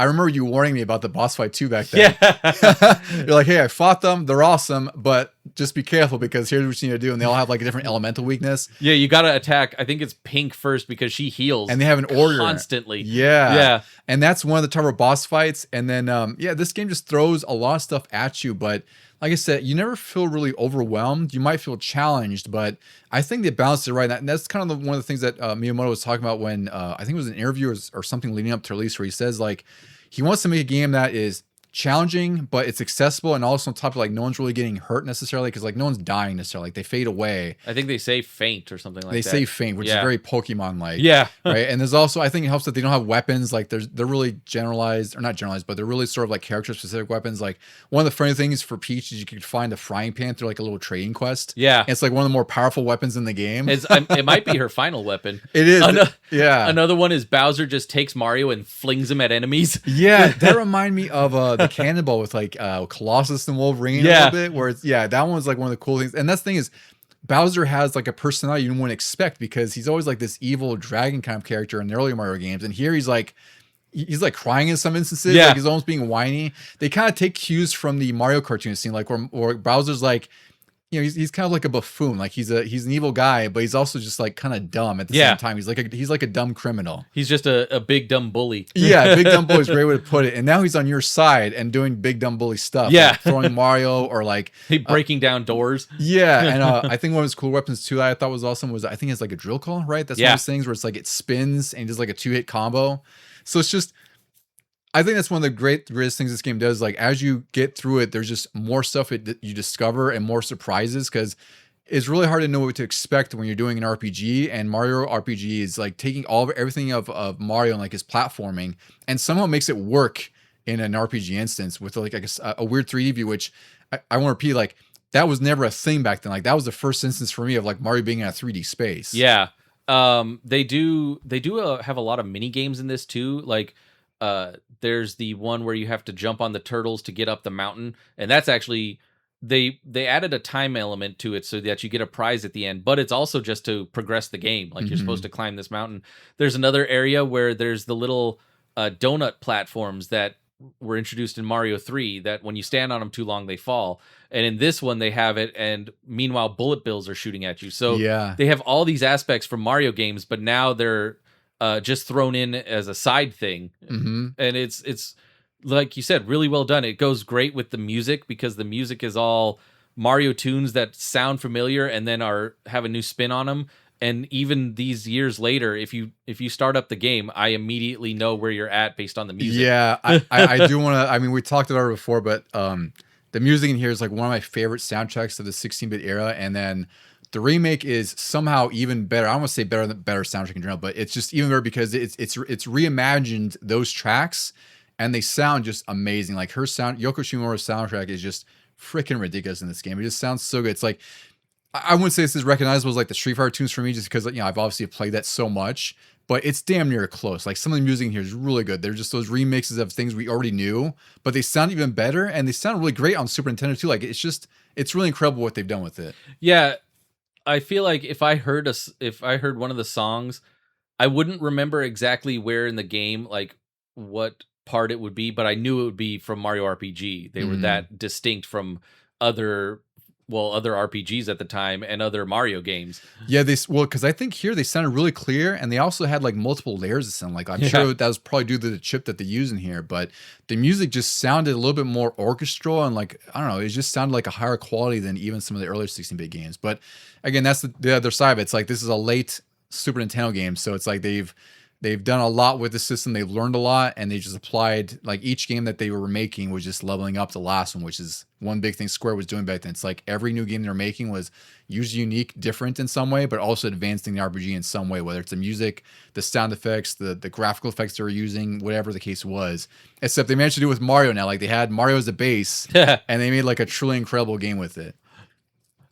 remember you warning me about the boss fight too back then. Yeah. You're like, hey, I fought them, they're awesome, but just be careful because here's what you need to do. And they all have like a different elemental weakness. Yeah, you got to attack. I think it's Pink first because she heals. And they have an order constantly. Yeah. And that's one of the tougher boss fights. And then, this game just throws a lot of stuff at you. But like I said, you never feel really overwhelmed. You might feel challenged, but I think they balanced it right. And that's kind of one of the things that Miyamoto was talking about when I think it was an interview or something leading up to release, where he says like he wants to make a game that is challenging, but it's accessible, and also on top of like no one's really getting hurt necessarily, because like no one's dying necessarily, like they fade away. I think they say faint or something like that. They say faint, which is very Pokemon like. Yeah. Right. And there's also, I think it helps that they don't have weapons. Like they're really generalized, or not generalized, but they're really sort of like character specific weapons. Like one of the funny things for Peach is you could find a frying pan through like a little trading quest. Yeah. And it's like one of the more powerful weapons in the game. It might be her final weapon. It is. Another one is Bowser just takes Mario and flings him at enemies. Yeah. That reminded me of the cannonball with like Colossus and Wolverine a little bit, where it's that one's like one of the cool things. And that's the thing is, Bowser has like a personality you wouldn't expect, because he's always like this evil dragon kind of character in the earlier Mario games, and here he's like crying in some instances. Like he's almost being whiny. They kind of take cues from the Mario cartoon scene, like where Bowser's like, you know, he's kind of like a buffoon. Like he's an evil guy, but he's also just like kind of dumb at the same time. He's like a dumb criminal. He's just a big dumb bully. Yeah, big dumb bully is a great way to put it. And now he's on your side and doing big dumb bully stuff. Yeah, like throwing Mario or like breaking down doors. Yeah, and I think one of his cool weapons too that I thought was awesome was, I think it's like a drill call, right? That's one of those things where it's like it spins and does like a 2-hit combo. So it's just, I think that's one of the greatest things this game does. Like as you get through it, there's just more stuff that you discover and more surprises, because it's really hard to know what to expect when you're doing an RPG. And Mario RPG is like taking everything of Mario and like his platforming, and somehow makes it work in an RPG instance with like a weird 3D view, which I want to repeat, like that was never a thing back then. Like that was the first instance for me of like Mario being in a 3D space. Yeah. They do have a lot of mini games in this too. Like there's the one where you have to jump on the turtles to get up the mountain, and that's actually they added a time element to it so that you get a prize at the end, but it's also just to progress the game. Like you're supposed to climb this mountain. There's another area where there's the little donut platforms that were introduced in Mario 3 that when you stand on them too long, they fall. And in this one, they have it. And meanwhile, bullet bills are shooting at you. So Yeah. they have all these aspects from Mario games, but now they're just thrown in as a side thing. And it's like you said, really well done. It goes great with the music because the music is all Mario tunes that sound familiar and then have a new spin on them. And even these years later, if you start up the game, I immediately know where you're at based on the music. Yeah, I do want to. I mean, we talked about it before, but the music in here is like one of my favorite soundtracks of the 16-bit era, and then the remake is somehow even better. I don't want to say better soundtrack in general, but it's just even better because it's reimagined those tracks, and they sound just amazing. Like Yoko Shimomura's soundtrack is just freaking ridiculous in this game. It just sounds so good. It's like, I wouldn't say it's as recognizable as like the Street Fighter tunes for me, just because I've obviously played that so much, but it's damn near close. Like some of the music in here is really good. They're just those remixes of things we already knew, but they sound even better, and they sound really great on Super Nintendo too. Like it's really incredible what they've done with it. Yeah, I feel like if I heard one of the songs, I wouldn't remember exactly where in the game, like what part it would be, but I knew it would be from Mario RPG. They were that distinct from other RPGs at the time and other Mario games. Yeah, because I think here they sounded really clear, and they also had like multiple layers of sound. Like I'm sure that was probably due to the chip that they use in here, but the music just sounded a little bit more orchestral and like, I don't know, it just sounded like a higher quality than even some of the earlier 16-bit games. But again, that's the other side of it. It's like this is a late Super Nintendo game, so it's like they've done a lot with the system. They've learned a lot, and they just applied, like each game that they were making was just leveling up the last one, which is one big thing Square was doing back then. It's like every new game they're making was usually unique, different in some way, but also advancing the RPG in some way, whether it's the music, the sound effects, the graphical effects they were using, whatever the case was. Except they managed to do it with Mario now. Like they had Mario as a base, and they made like a truly incredible game with it.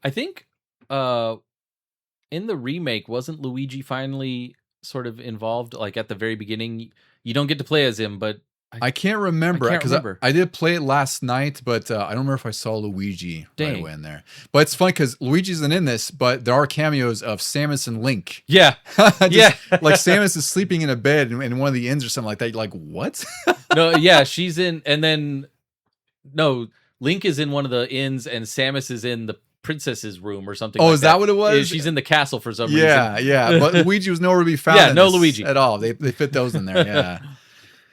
I think in the remake, wasn't Luigi finally sort of involved, like at the very beginning? You don't get to play as him, but I can't remember because I did play it last night, but I don't remember if I saw Luigi right away in there. But it's funny because Luigi isn't in this, but there are cameos of Samus and Link. Yeah, like Samus is sleeping in a bed in one of the inns or something like that. You're like, what? No, yeah, she's in, and then Link is in one of the inns, and Samus is in the princess's room or something. Oh, is that what it was? She's in the castle for some reason. Yeah. But Luigi was nowhere to be found. Yeah, no Luigi at all. They fit those in there. Yeah.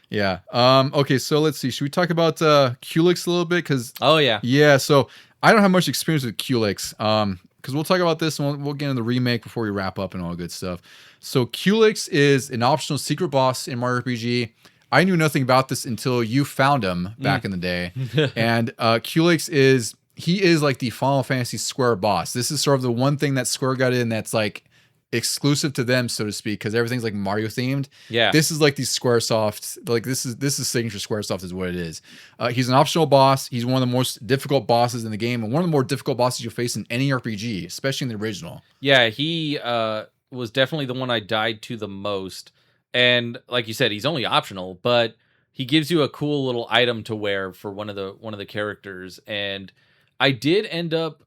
Yeah. Okay, so let's see. Should we talk about Culex a little bit? Yeah. So I don't have much experience with Culex. Because we'll talk about this and we'll get into the remake before we wrap up and all good stuff. So Culex is an optional secret boss in Mario RPG. I knew nothing about this until you found him back in the day. And Culex is like the Final Fantasy Square boss. This is sort of the one thing that Square got in that's like exclusive to them, so to speak, because everything's like Mario themed. Yeah, this is like the SquareSoft, like this is signature SquareSoft is what it is. He's an optional boss. He's one of the most difficult bosses in the game, and one of the more difficult bosses you'll face in any RPG, especially in the original. Yeah, he was definitely the one I died to the most. And like you said, he's only optional, but he gives you a cool little item to wear for one of the characters. And I did end up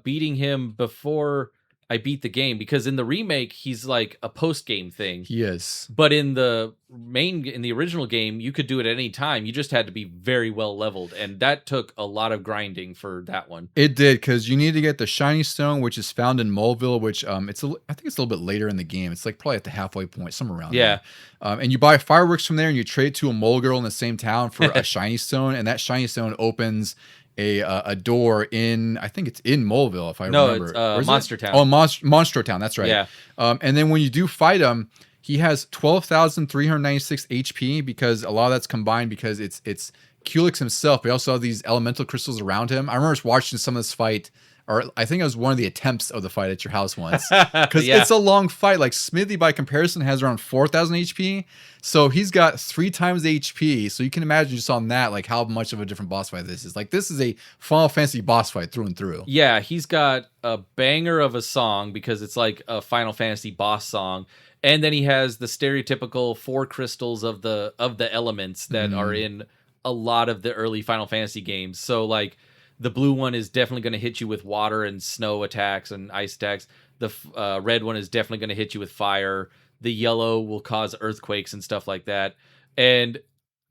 beating him before I beat the game, because in the remake he's like a post-game thing. Yes. But in the original game, you could do it at any time. You just had to be very well leveled, and that took a lot of grinding for that one. It did, because you need to get the shiny stone, which is found in Moleville, which I think it's a little bit later in the game. It's like probably at the halfway point, somewhere around there. And you buy fireworks from there, and you trade to a mole girl in the same town for a shiny stone, and that shiny stone opens a door in, I think it's in Moleville, if I remember. No, it's Monster Town. Oh, Monstro Town, that's right. Yeah. And then when you do fight him, he has 12,396 HP, because a lot of that's combined because it's Culex himself, but he also have these elemental crystals around him. I remember watching some of this fight, or I think it was one of the attempts of the fight at your house once, because it's a long fight. Like Smithy, by comparison, has around 4,000 HP, so he's got 3 times the HP. So you can imagine just on that, like how much of a different boss fight this is. Like this is a Final Fantasy boss fight through and through. Yeah, he's got a banger of a song because it's like a Final Fantasy boss song, and then he has the stereotypical 4 crystals of the elements that are in a lot of the early Final Fantasy games. So like The blue one is definitely going to hit you with water and snow attacks and ice attacks. The red one is definitely going to hit you with fire. The yellow will cause earthquakes and stuff like that. And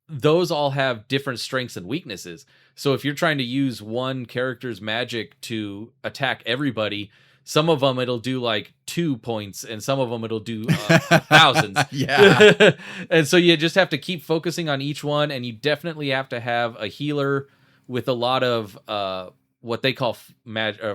those all have different strengths and weaknesses. So if you're trying to use one character's magic to attack everybody, some of them it'll do like 2 points, and some of them it'll do thousands. Yeah. And so you just have to keep focusing on each one, and you definitely have to have a healer with a lot of what they call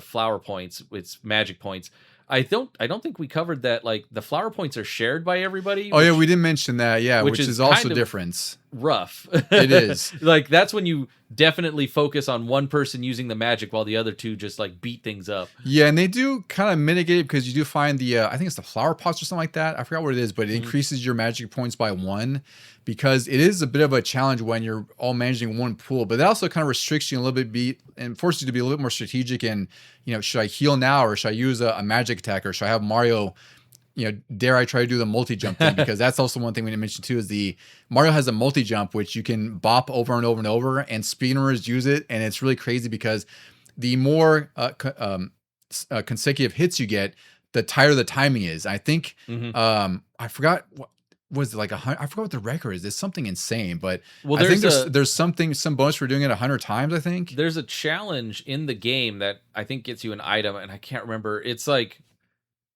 flower points. It's magic points. I don't think we covered that. Like the flower points are shared by everybody. Oh, yeah, we didn't mention that. Yeah, which is also kind of different. Rough. It is. Like that's when you definitely focus on one person using the magic while the other two just like beat things up. Yeah, and they do kind of mitigate it because you do find the I think it's the flower pots or something like that. I forgot what it is, but it increases your magic points by 1 because it is a bit of a challenge when you're all managing one pool. But that also kind of restricts you a little bit and forces you to be a little bit more strategic. And should I heal now, or should I use a magic attack, or should I have Mario? Dare I try to do the multi-jump thing? Because that's also one thing we didn't mention too, is the Mario has a multi-jump, which you can bop over and over and over, and speedrunners use it. And it's really crazy because the more consecutive hits you get, the tighter the timing is. I think, I forgot, what was it, like I forgot what the record is. It's something insane, but I think there's some bonus for doing it 100 times, I think. There's a challenge in the game that I think gets you an item, and I can't remember. It's like,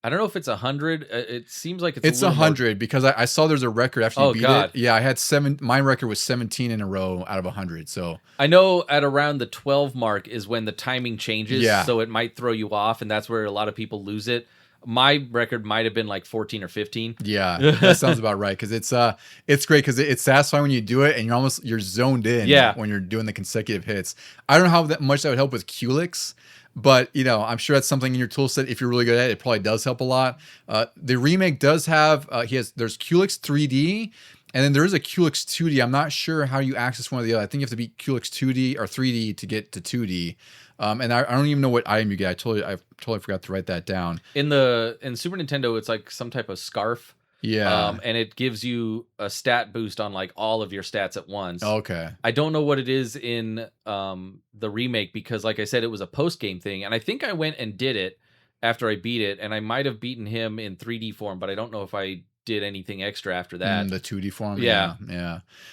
I don't know if it's 100. It seems like it's 100 because I saw there's a record after you beat it. Yeah, I had 7. My record was 17 in a row out of 100. So I know at around the 12 mark is when the timing changes. Yeah. So it might throw you off, and that's where a lot of people lose it. My record might have been like 14 or 15. Yeah, that sounds about right. Because it's great because it's satisfying when you do it, and you're zoned in. Yeah. When you're doing the consecutive hits. I don't know how much that would help with Culex. But, I'm sure that's something in your tool set. If you're really good at it, it probably does help a lot. The remake does have, there's Culex 3D, and then there is a Culex 2D. I'm not sure how you access one or the other. I think you have to be Culex 2D or 3D to get to 2D. And I don't even know what item you get. I totally forgot to write that down. In Super Nintendo, it's like some type of scarf. Yeah. And it gives you a stat boost on like all of your stats at once. Okay. I don't know what it is in the remake because, like I said, it was a post-game thing. And I think I went and did it after I beat it. And I might have beaten him in 3D form, but I don't know if I did anything extra after that. The 2D form. Yeah.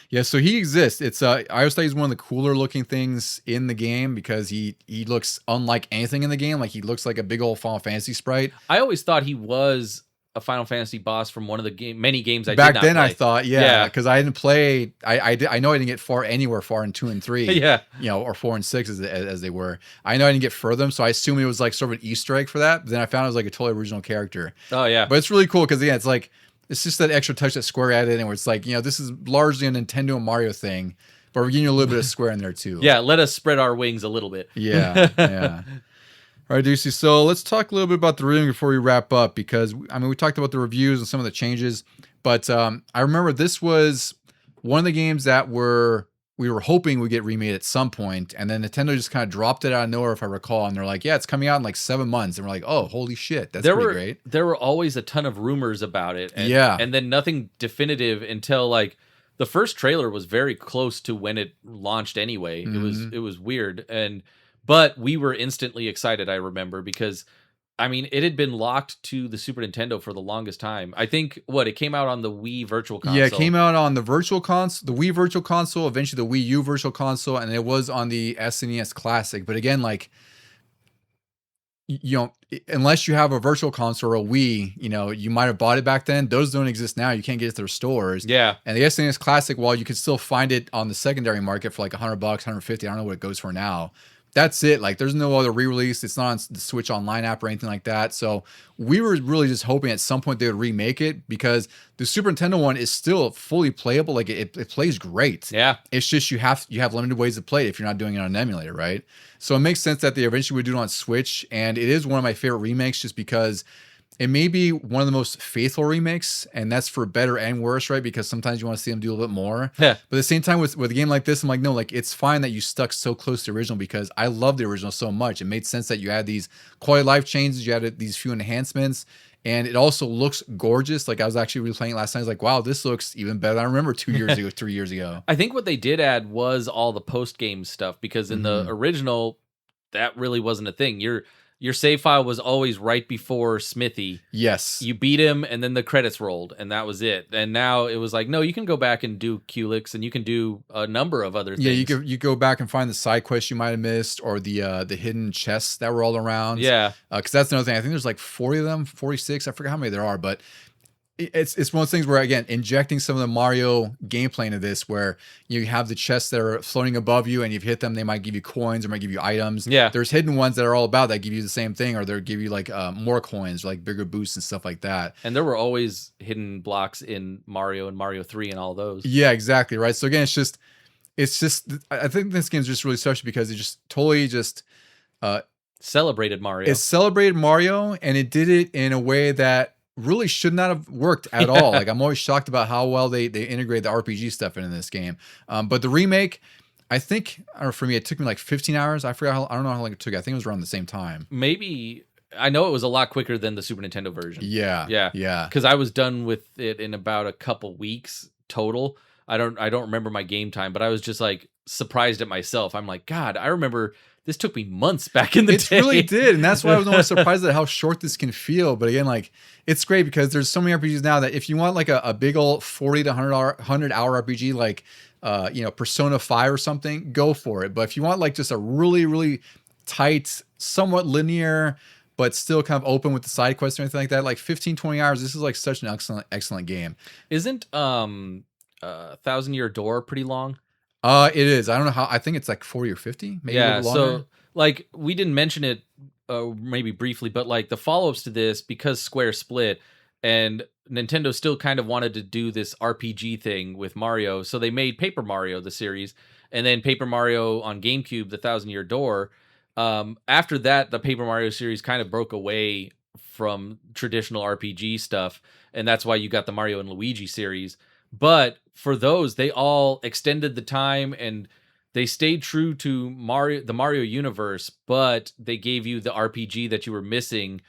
Yeah. So he exists. It's I always thought he's one of the cooler looking things in the game because he looks unlike anything in the game. Like he looks like a big old Final Fantasy sprite. I always thought he was a Final Fantasy boss from one of the many games I back did not then play. I thought because I didn't play. I know I didn't get anywhere far in 2 and 3. Yeah, or 4 and 6 as they were. I know I didn't get further them, so I assumed it was like sort of an Easter egg for that. But then I found it was like a totally original character. Oh yeah, but it's really cool because it's like it's just that extra touch that Square added in, where it's like this is largely a Nintendo and Mario thing, but we're getting a little bit of Square in there too. Yeah, let us spread our wings a little bit. Yeah. All right, Deucy. So let's talk a little bit about the remake before we wrap up, because we talked about the reviews and some of the changes, but I remember this was one of the games that we were hoping would get remade at some point, and then Nintendo just kind of dropped it out of nowhere, if I recall, and they're like, "Yeah, it's coming out in like 7 months," and we're like, "Oh, holy shit, that's pretty great." There were always a ton of rumors about it, and, and then nothing definitive until like the first trailer was very close to when it launched. Anyway, it was weird, but we were instantly excited. I remember because, it had been locked to the Super Nintendo for the longest time. I think it came out on the Wii Virtual Console. Yeah, it came out on the Virtual Console, the Wii Virtual Console, eventually the Wii U Virtual Console, and it was on the SNES Classic. But again, like, unless you have a Virtual Console or a Wii, you might have bought it back then. Those don't exist now. You can't get it to their stores. Yeah. And the SNES Classic, while you can still find it on the secondary market for like $100, $150, I don't know what it goes for now. That's it. Like, there's no other re-release. It's not on the Switch Online app or anything like that. So we were really just hoping at some point they would remake it, because the Super Nintendo one is still fully playable. Like, it plays great. Yeah. It's just you have limited ways to play it if you're not doing it on an emulator, right? So it makes sense that they eventually would do it on Switch, and it is one of my favorite remakes just because it may be one of the most faithful remakes, and that's for better and worse, right? Because sometimes you want to see them do a little bit more. Yeah. But at the same time, with a game like this, I'm like, no, like, it's fine that you stuck so close to the original, because I love the original so much. It made sense that you had these quality of life changes, you had these few enhancements, and it also looks gorgeous. Like, I was actually replaying it last night. I was like, wow, this looks even better than I remember 2 years ago, 3 years ago. I think what they did add was all the post-game stuff, because in the original, that really wasn't a thing. Your save file was always right before Smithy. Yes. You beat him, and then the credits rolled, and that was it. And now it was like, no, you can go back and do Culex, and you can do a number of other things. Yeah, you go back and find the side quests you might have missed, or the hidden chests that were all around. Yeah. Because that's another thing. I think there's like 40 of them, 46. I forget how many there are, but it's one of those things where, again, injecting some of the Mario gameplay into this, where you have the chests that are floating above you, and you've hit them, they might give you coins or might give you items. Yeah. There's hidden ones that are all about that give you the same thing, or they'll give you like more coins, like bigger boosts and stuff like that. And there were always hidden blocks in Mario and Mario 3 and all those. Yeah, exactly, right? So again, it's just I think this game's just really special because it just totally just celebrated Mario. it celebrated Mario, and it did it in a way that really should not have worked at all. Like, I'm always shocked about how well they integrate the RPG stuff into this game. But the remake, I think, I don't know, for me, it took me like 15 hours. I don't know how long it took. I think it was around the same time. Maybe, I know it was a lot quicker than the Super Nintendo version. Yeah. Because I was done with it in about a couple weeks total. I don't remember my game time, but I was just like surprised at myself. I'm like, God, I remember this took me months back in the day. It really did, and that's why I was almost surprised at how short this can feel. But again, like, it's great because there's so many RPGs now that if you want like a big old 40 to 100 hour RPG, like Persona 5 or something, go for it. But if you want like just a really, really tight, somewhat linear, but still kind of open with the side quests or anything like that, like 15, 20 hours, this is like such an excellent game. Isn't Thousand Year Door pretty long? It is. I don't know how. I think it's like 40 or 50, maybe a little longer. So like we didn't mention it maybe briefly, but like the follow-ups to this, because Square split and Nintendo still kind of wanted to do this RPG thing with Mario, so they made Paper Mario the series, and then Paper Mario on GameCube, the Thousand Year Door. After that, the Paper Mario series kind of broke away from traditional RPG stuff, and that's why you got the Mario and Luigi series. But for those, they all extended the time and they stayed true to the Mario universe, but they gave you the RPG that you were missing.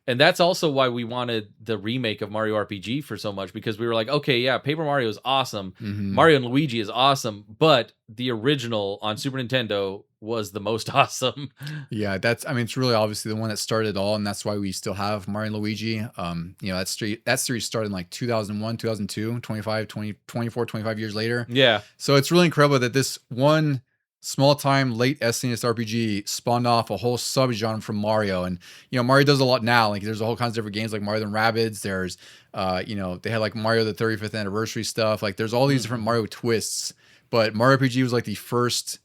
And that's also why we wanted the remake of Mario RPG for so much, because we were like, okay, yeah, Paper Mario is awesome. Mm-hmm. Mario and Luigi is awesome, but the original on Super Nintendo was the most awesome. Yeah, it's really obviously the one that started it all, and that's why we still have Mario and Luigi. That series started in like 2001, 2002, 24, 25 years later. Yeah. So it's really incredible that this one small-time late SNES RPG spawned off a whole subgenre from Mario. And, Mario does a lot now. Like, there's a whole kinds of different games like Mario and Rabbids. There's, they had like Mario the 35th anniversary stuff. Like, there's all these different Mario twists. But Mario RPG was like the first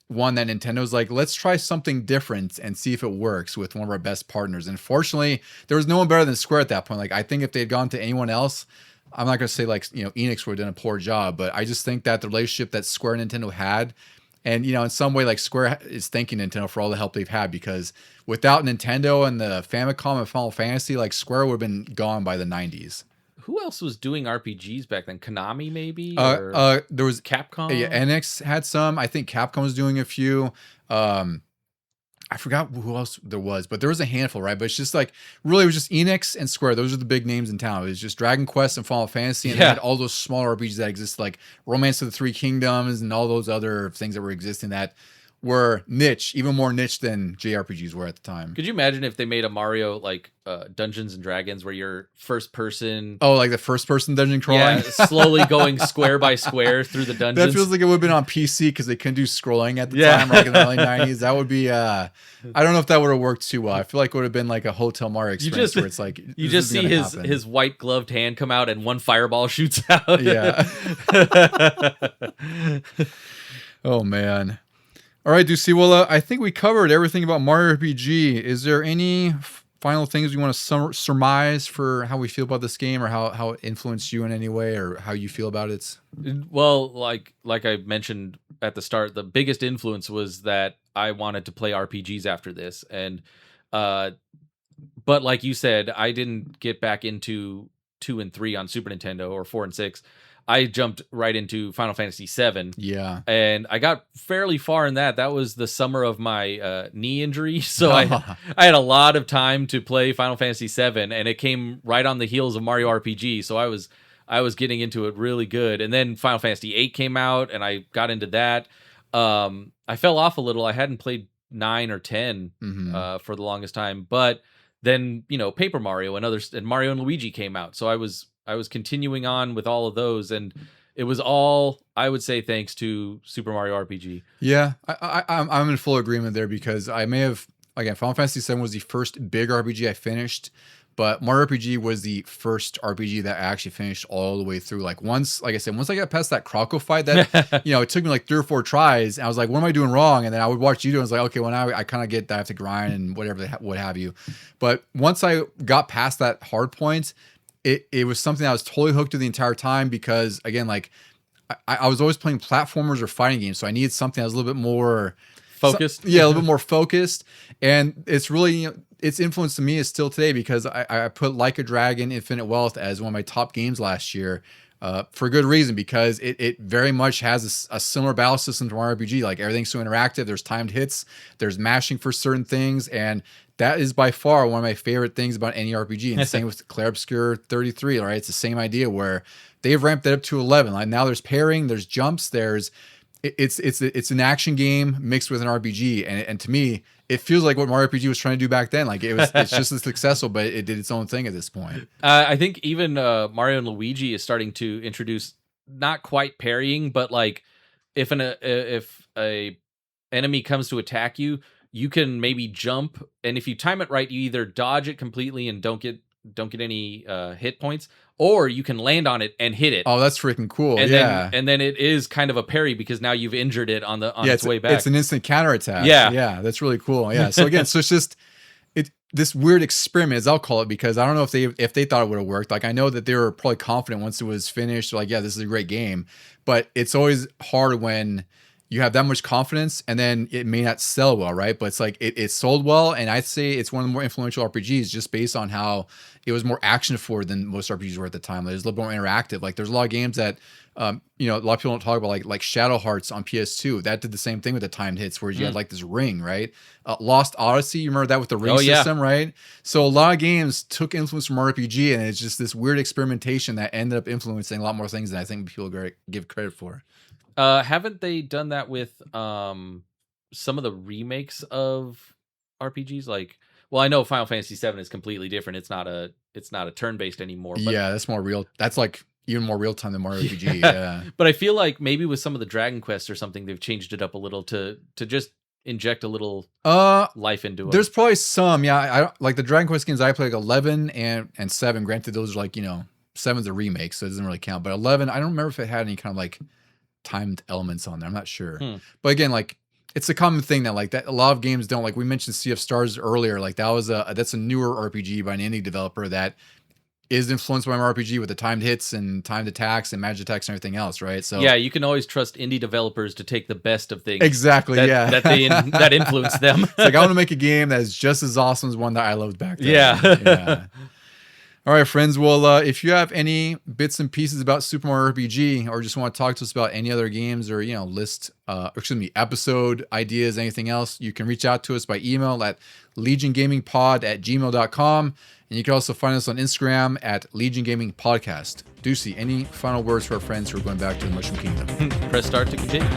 one that Nintendo's like, let's try something different and see if it works with one of our best partners. And fortunately, there was no one better than Square at that point. Like, I think if they'd gone to anyone else, I'm not going to say like, Enix would have done a poor job, but I just think that the relationship that Square and Nintendo had, and, in some way, like, Square is thanking Nintendo for all the help they've had, because without Nintendo and the Famicom and Final Fantasy, like, Square would have been gone by the 90s. Who else was doing RPGs back then? Konami, maybe? There was Capcom. Yeah, NX had some. I think Capcom was doing a few. I forgot who else there was, but there was a handful, right? But it's just like, really, it was just Enix and Square. Those are the big names in town. It was just Dragon Quest and Final Fantasy, and they had all those smaller RPGs that exist, like Romance of the Three Kingdoms and all those other things that were existing that were niche, even more niche than JRPGs were at the time. Could you imagine if they made a Mario like Dungeons and Dragons, where you're first person? Oh, like the first person dungeon crawling? Yeah, slowly going square by square through the dungeons. That feels like it would have been on PC because they couldn't do scrolling at the time, like in the early 90s. That would be, I don't know if that would have worked too well. I feel like it would have been like a Hotel Mario experience where it's like, you just see his white gloved hand come out and one fireball shoots out. Yeah. Oh, man. All right, Deucy. Well, I think we covered everything about Mario RPG. Is there any final things you want to surmise for how we feel about this game, or how it influenced you in any way, or how you feel about it? Well, like I mentioned at the start, the biggest influence was that I wanted to play RPGs after this, and but like you said, I didn't get back into 2 and 3 on Super Nintendo, or 4 and 6. I jumped right into Final Fantasy VII. Yeah. And I got fairly far in that. That was the summer of my knee injury. So I had a lot of time to play Final Fantasy VII, and it came right on the heels of Mario RPG. So I was getting into it really good. And then Final Fantasy VIII came out, and I got into that. I fell off a little. I hadn't played 9 or 10 Mm-hmm. for the longest time. But then, Paper Mario and others, and Mario and Luigi came out. So I was continuing on with all of those, and it was all, I would say, thanks to Super Mario RPG. Yeah, I'm in full agreement there because I may have, again, Final Fantasy VII was the first big RPG I finished, but Mario RPG was the first RPG that I actually finished all the way through. Like once I got past that Croco fight, that it took me like 3 or 4 tries, and I was like, what am I doing wrong? And then I would watch you do, and I was like, okay, well now I kind of get that I have to grind and whatever, what have you. But once I got past that hard point, it was something I was totally hooked to the entire time because, again, like I was always playing platformers or fighting games, so I needed something that was a little bit more focused. a little bit more focused. And it's really, its influence to me is still today because I put Like a Dragon Infinite Wealth as one of my top games last year. For good reason, because it very much has a similar battle system to Mario RPG. Like everything's so interactive. There's timed hits. There's mashing for certain things, and that is by far one of my favorite things about any RPG. And the same with Clair Obscur 33. Right, it's the same idea where they've ramped it up to 11. Like now there's parrying, there's jumps, it's an action game mixed with an RPG, and to me, it feels like what Mario RPG was trying to do back then. Like it's just as successful, but it did its own thing at this point. I think even Mario and Luigi is starting to introduce not quite parrying, but like if a enemy comes to attack you, you can maybe jump, and if you time it right, you either dodge it completely and don't get any hit points, or you can land on it and hit it. Oh, that's freaking cool. And yeah. then it is kind of a parry because now you've injured it on its way back. It's an instant counterattack. Yeah. Yeah, that's really cool. Yeah. So again, so it's just this weird experiment, as I'll call it, because I don't know if they thought it would have worked. Like I know that they were probably confident once it was finished. Like, yeah, this is a great game. But it's always hard when you have that much confidence and then it may not sell well, right? But it's like it sold well, and I'd say it's one of the more influential RPGs just based on how it was more action forward than most RPGs were at the time. It was a little more interactive. Like there's a lot of games that a lot of people don't talk about, like Shadow Hearts on PS2. That did the same thing with the timed hits, where you had like this ring, right? Lost Odyssey, you remember that with the ring system, right? So a lot of games took influence from RPG, and it's just this weird experimentation that ended up influencing a lot more things than I think people give credit for. Haven't they done that with some of the remakes of RPGs? Like, well, I know Final Fantasy VII is completely different. It's not a turn-based anymore. But yeah, that's more real. That's like even more real time than Mario RPG. Yeah. But I feel like maybe with some of the Dragon Quest or something, they've changed it up a little to just inject a little life into it. There's probably some. Yeah, I like the Dragon Quest games I play, like 11 and 7. Granted, those are like 7's a remake, so it doesn't really count. But 11, I don't remember if it had any kind of like timed elements on there. I'm not sure. But again, like it's a common thing that like that a lot of games don't. Like we mentioned Sea of Stars earlier. Like that's a newer RPG by an indie developer that is influenced by my RPG with the timed hits and timed attacks and magic attacks and everything else, right? So yeah, you can always trust indie developers to take the best of things. Exactly. That influence them. It's like I want to make a game that is just as awesome as one that I loved back then. Yeah. All right, friends. Well, if you have any bits and pieces about Super Mario RPG, or just want to talk to us about any other games, or episode ideas, anything else, you can reach out to us by email at LegionGamingPod@gmail.com, and you can also find us on Instagram at LegionGamingPodcast. Deucy, any final words for our friends who are going back to the Mushroom Kingdom? Press start to continue.